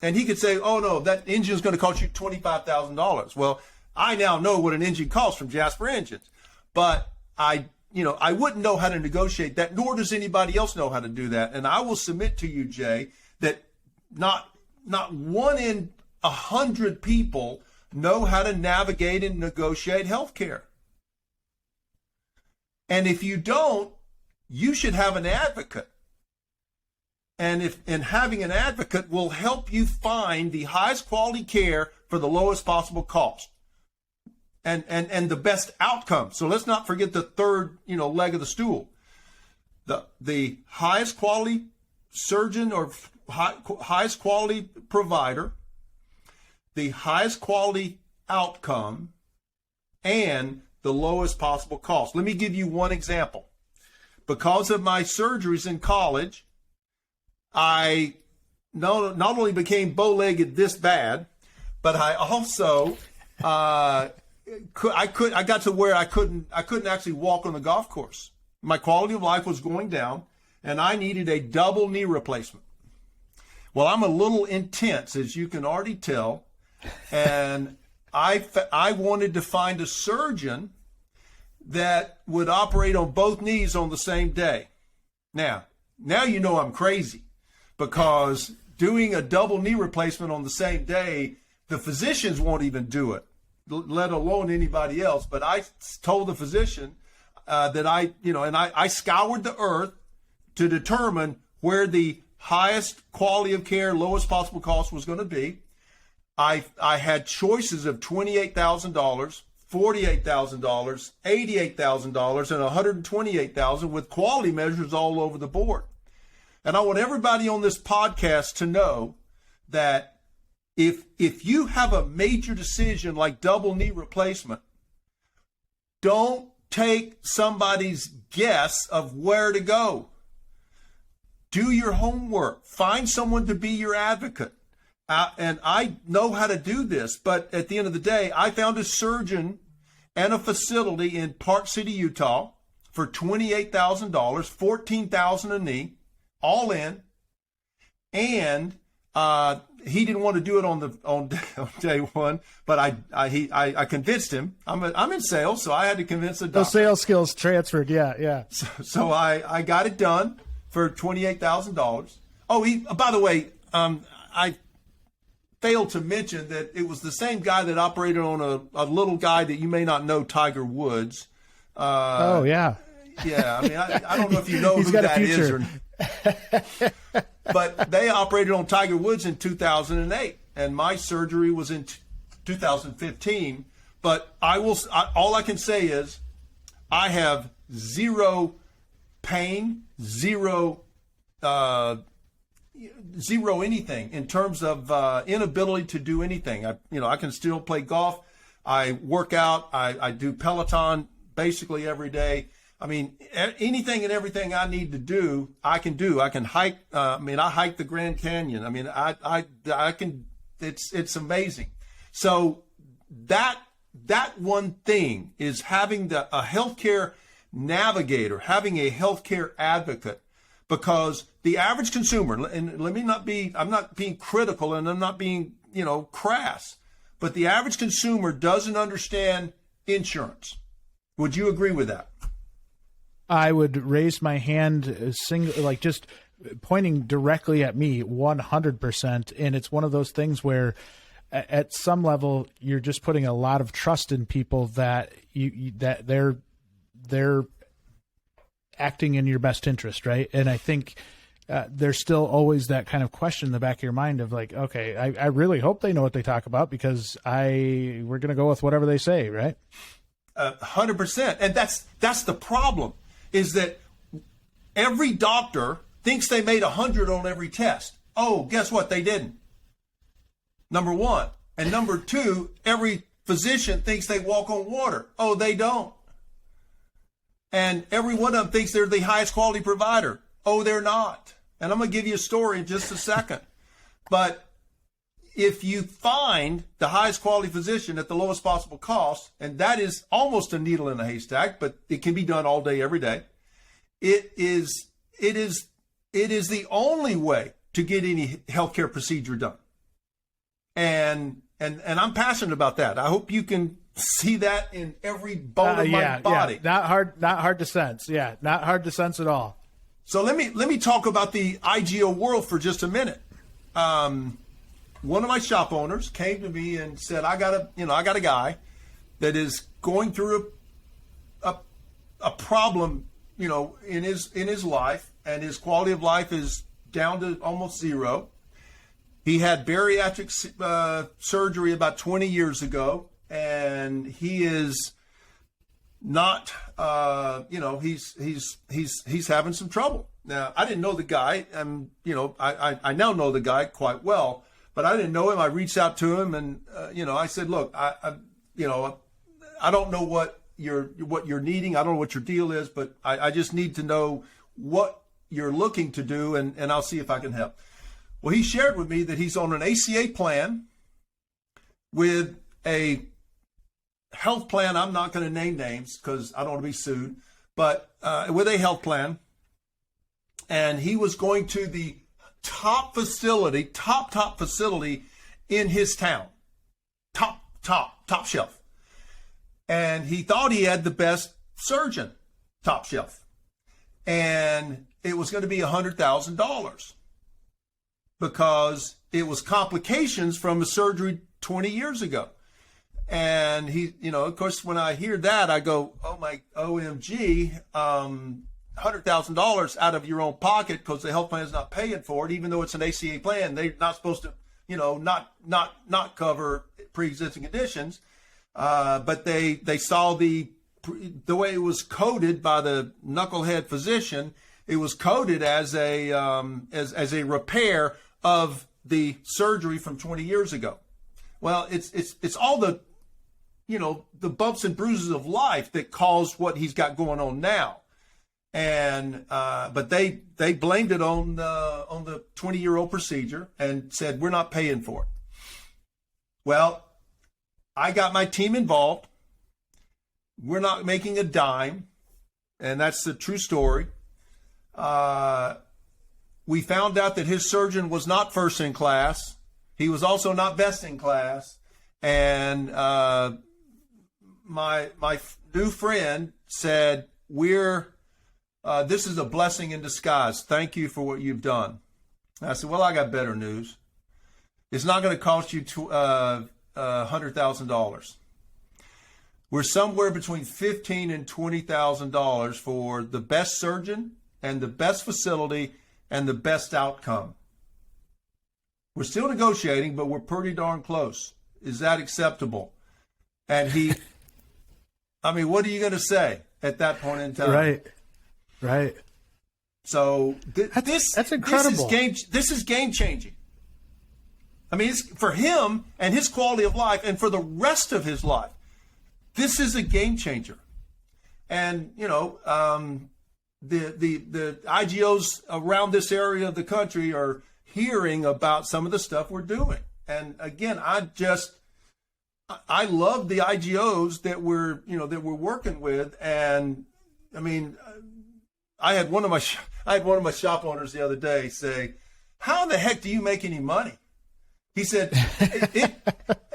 [SPEAKER 2] And he could say, oh no, that engine is going to cost you $25,000. Well, I now know what an engine costs from Jasper Engines, but I wouldn't know how to negotiate that, nor does anybody else know how to do that. And I will submit to you, Jay, that not 1 in 100 people know how to navigate and negotiate healthcare. And if you don't, you should have an advocate. And having an advocate will help you find the highest quality care for the lowest possible cost and the best outcome. So let's not forget the third, leg of the stool. The highest quality surgeon or highest quality provider, the highest quality outcome, and the lowest possible cost. Let me give you one example. Because of my surgeries in college, I not only became bow-legged this bad, but I also I got to where I couldn't actually walk on the golf course. My quality of life was going down, and I needed a double knee replacement. Well, I'm a little intense, as you can already tell, and I wanted to find a surgeon that would operate on both knees on the same day. Now you know I'm crazy, because doing a double knee replacement on the same day, the physicians won't even do it, let alone anybody else. But I told the physician that I scoured the earth to determine where the highest quality of care, lowest possible cost was going to be. I had choices of $28,000, $48,000, $88,000, and $128,000 with quality measures all over the board. And I want everybody on this podcast to know that if you have a major decision like double knee replacement, don't take somebody's guess of where to go. Do your homework. Find someone to be your advocate. And I know how to do this, but at the end of the day, I found a surgeon and a facility in Park City, Utah for $28,000, $14,000 a knee, all in. And he didn't want to do it on day one, but I convinced him. I'm in sales, so I had to convince the doctor.
[SPEAKER 1] Those sales skills transferred, yeah.
[SPEAKER 2] So I got it done for $28,000. Oh, by the way, I failed to mention that it was the same guy that operated on a little guy that you may not know, Tiger Woods.
[SPEAKER 1] Oh, yeah.
[SPEAKER 2] Yeah, I mean, I don't know if you know who that is. But they operated on Tiger Woods in 2008, and my surgery was in 2015. But all I can say is I have zero pain, zero anything in terms of inability to do anything. I can still play golf. I work out. I do Peloton basically every day. I mean, anything and everything I need to do, I can do. I can hike. I hike the Grand Canyon. I mean, I can. It's amazing. So that one thing is having a healthcare navigator, having a healthcare advocate, because the average consumer, and I'm not being critical and I'm not being, crass, but the average consumer doesn't understand insurance. Would you agree with that?
[SPEAKER 1] I would raise my hand, just pointing directly at me, 100%. And it's one of those things where, at some level, you're just putting a lot of trust in people that that they're acting in your best interest, right? And I think there's still always that kind of question in the back of your mind of like, okay, I really hope they know what they talk about, because we're going to go with whatever they say, right?
[SPEAKER 2] 100%. And that's the problem, is that every doctor thinks they made 100 on every test. Oh, guess what? They didn't. Number one. And number two, every physician thinks they walk on water. Oh, they don't. And every one of them thinks they're the highest quality provider. Oh, they're not. And I'm going to give you a story in just a second. But if you find the highest quality physician at the lowest possible cost, and that is almost a needle in a haystack, but it can be done all day, every day. It is the only way to get any healthcare procedure done. And I'm passionate about that. I hope you can see that in every bone of my body.
[SPEAKER 1] Yeah. Not hard to sense. Yeah, not hard to sense at all.
[SPEAKER 2] So let me talk about the IGO world for just a minute. One of my shop owners came to me and said, I got a guy that is going through a problem, in his life, and his quality of life is down to almost zero. He had bariatric surgery about 20 years ago, and he is not, he's having some trouble. Now, I didn't know the guy, and I now know the guy quite well, but I didn't know him. I reached out to him, and I said, look, I don't know what you're needing. I don't know what your deal is, but I just need to know what you're looking to do, and I'll see if I can help. Well, he shared with me that he's on an ACA plan with a health plan. I'm not going to name names because I don't want to be sued, but with a health plan. And he was going to the top facility in his town, top shelf. And he thought he had the best surgeon, top shelf. And it was going to be $100,000 because it was complications from a surgery 20 years ago. And he, of course, when I hear that, I go, oh my OMG, $100,000 out of your own pocket because the health plan is not paying for it, even though it's an ACA plan. They're not supposed to, not cover pre-existing conditions. But they saw the way it was coded by the knucklehead physician. It was coded as a repair of the surgery from 20 years ago. Well, it's all the bumps and bruises of life that caused what he's got going on now. And but they blamed it on the 20-year-old procedure and said, we're not paying for it. Well, I got my team involved. We're not making a dime, and that's the true story. We found out that his surgeon was not first in class. He was also not best in class. And my new friend said, this is a blessing in disguise. Thank you for what you've done. And I said, well, I got better news. It's not going to cost you $100,000. We're somewhere between $15,000 and $20,000 for the best surgeon and the best facility and the best outcome. We're still negotiating, but we're pretty darn close. Is that acceptable? And what are you going to say at that point in time? Right. So that's incredible. This is game changing. It's for him and his quality of life, and for the rest of his life. This is a game changer. And the IGOs around this area of the country are hearing about some of the stuff we're doing. And again, I love the IGOs that we're working with. And I had one of my shop owners the other day say, how the heck do you make any money? He said,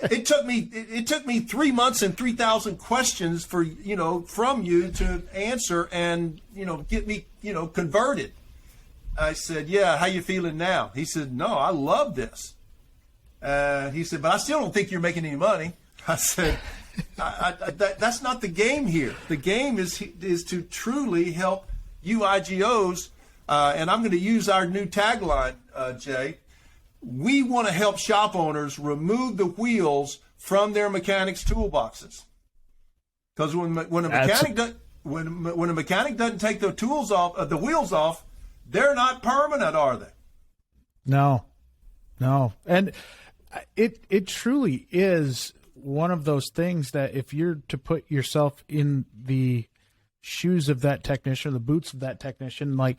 [SPEAKER 2] it took me 3 months and 3,000 questions from you to answer and, get me, converted. I said, yeah, how you feeling now? He said, no, I love this. He said, but I still don't think you're making any money. I said, that's not the game here. The game is to truly help you IGOs. And I'm going to use our new tagline, Jay. We want to help shop owners remove the wheels from their mechanics' toolboxes. Because when a mechanic doesn't take the wheels off, they're not permanent, are they?
[SPEAKER 1] No, and it truly is one of those things that if you're to put yourself in the shoes of that technician, the boots of that technician, like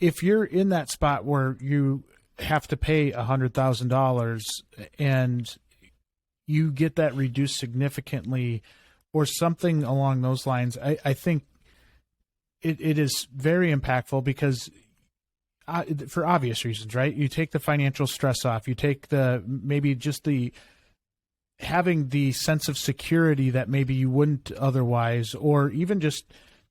[SPEAKER 1] if you're in that spot where you have to pay $100,000 and you get that reduced significantly or something along those lines, I think it is very impactful because for obvious reasons, right? You take the financial stress off, you take maybe just having the sense of security that maybe you wouldn't otherwise, or even just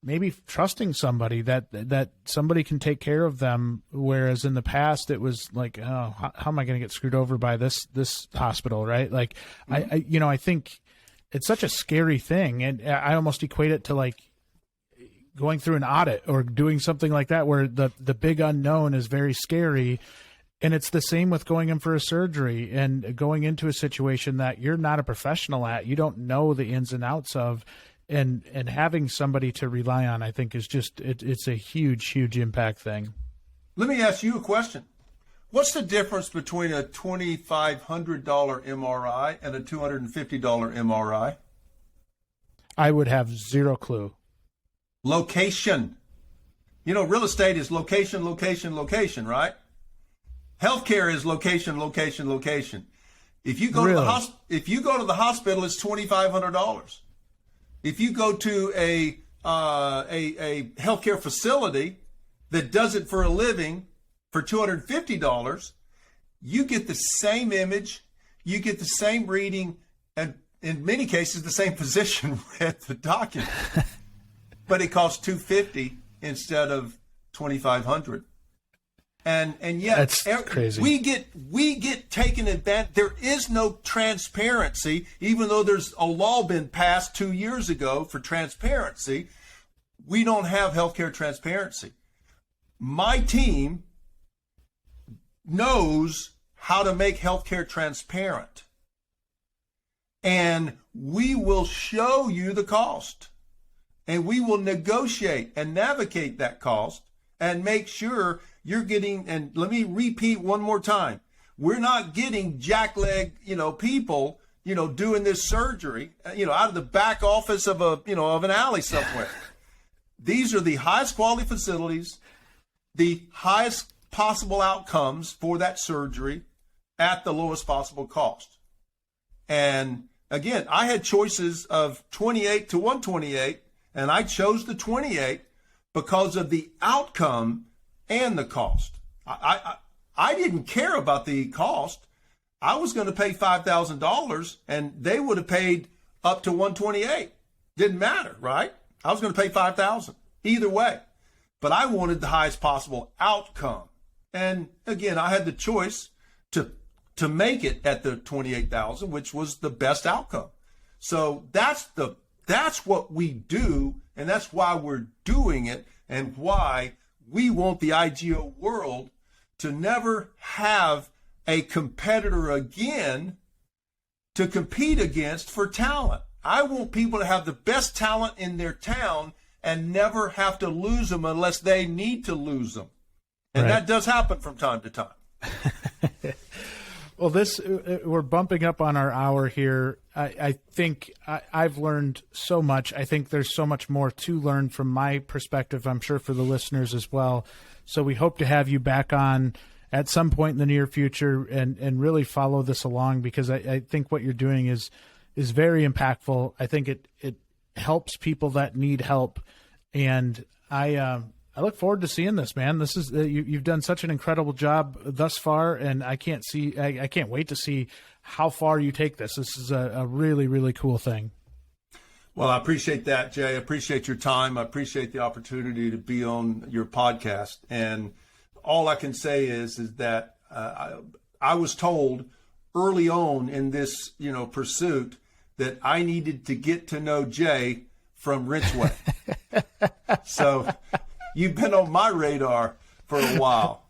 [SPEAKER 1] maybe trusting somebody that somebody can take care of them. Whereas in the past it was like, oh, how am I going to get screwed over by this hospital? Right. Like I think it's such a scary thing. And I almost equate it to like going through an audit or doing something like that, where the big unknown is very scary. And it's the same with going in for a surgery and going into a situation that you're not a professional at, you don't know the ins and outs of, and having somebody to rely on, I think is just, it's a huge impact thing.
[SPEAKER 2] Let me ask you a question. What's the difference between a $2,500 MRI and a $250 MRI?
[SPEAKER 1] I would have zero clue.
[SPEAKER 2] Location. You know, real estate is location, location, location, right? Healthcare is location, location, location. If you go to the hospital, it's $2,500. If you go to a healthcare facility that does it for a living for $250, you get the same image, you get the same reading, and in many cases the same physician read the document, but it costs $250 instead of $2,500. And yet
[SPEAKER 1] that's crazy.
[SPEAKER 2] We get taken advantage. There is no transparency, even though there's a law been passed 2 years ago for transparency. We don't have healthcare transparency. My team knows how to make healthcare transparent, and we will show you the cost, and we will negotiate and navigate that cost and make sure you're getting, and let me repeat one more time, we're not getting jackleg, people, doing this surgery, out of the back office of of an alley somewhere. These are the highest quality facilities, the highest possible outcomes for that surgery at the lowest possible cost. And again, I had choices of 28 to 128, and I chose the 28 because of the outcome and the cost. I didn't care about the cost. I was going to pay $5,000 and they would have paid up to 128. Didn't matter, right? I was going to pay $5,000 either way, but I wanted the highest possible outcome. And again, I had the choice to make it at the 28,000, which was the best outcome. So that's what we do, and that's why we're doing it, and why we want the IGO world to never have a competitor again to compete against for talent. I want people to have the best talent in their town and never have to lose them unless they need to lose them. And
[SPEAKER 1] right.
[SPEAKER 2] That does happen from time to time.
[SPEAKER 1] Well, we're bumping up on our hour here. I think I've learned so much. I think there's so much more to learn from my perspective, I'm sure for the listeners as well. So we hope to have you back on at some point in the near future and really follow this along, because I think what you're doing is very impactful. I think it helps people that need help. And I look forward to seeing this, man. This is you've done such an incredible job thus far, and I can't wait to see how far you take this. This is a really, really cool thing.
[SPEAKER 2] Well, I appreciate that, Jay. I appreciate your time. I appreciate the opportunity to be on your podcast. And all I can say is that I was told early on in this, pursuit that I needed to get to know Jay from WrenchWay. So you've been on my radar for a while.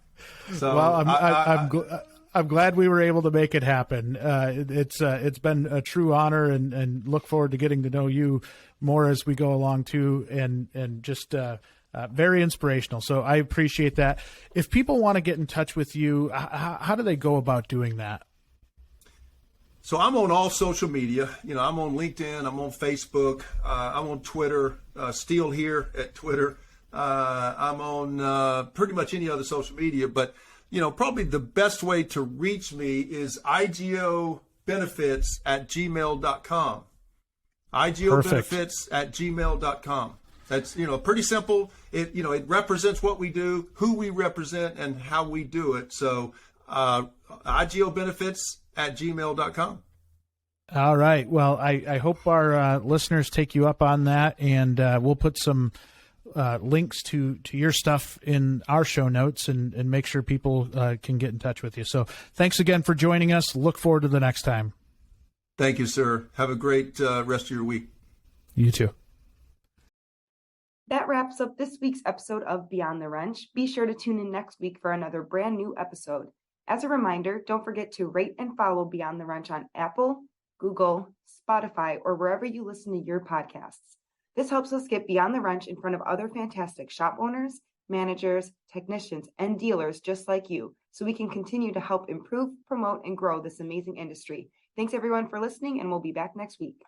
[SPEAKER 2] So
[SPEAKER 1] well, I'm glad we were able to make it happen. It's been a true honor, and look forward to getting to know you more as we go along too, and just very inspirational. So I appreciate that. If people want to get in touch with you, how do they go about doing that?
[SPEAKER 2] So I'm on all social media. I'm on LinkedIn. I'm on Facebook. I'm on Twitter. Steele here at Twitter. I'm on pretty much any other social media, but probably the best way to reach me is igobenefits@gmail.com. igobenefits@gmail.com. That's pretty simple. It represents what we do, who we represent, and how we do it. So igobenefits@gmail.com.
[SPEAKER 1] All right. Well, I hope our listeners take you up on that, and we'll put some links to your stuff in our show notes and make sure people can get in touch with you. So thanks again for joining us. Look forward to the next time.
[SPEAKER 2] Thank you, sir. Have a great rest of your week.
[SPEAKER 1] You too.
[SPEAKER 4] That wraps up this week's episode of Beyond the Wrench. Be sure to tune in next week for another brand new episode. As a reminder, don't forget to rate and follow Beyond the Wrench on Apple, Google, Spotify, or wherever you listen to your podcasts. This helps us get Beyond the Wrench in front of other fantastic shop owners, managers, technicians, and dealers just like you, so we can continue to help improve, promote, and grow this amazing industry. Thanks everyone for listening, and we'll be back next week.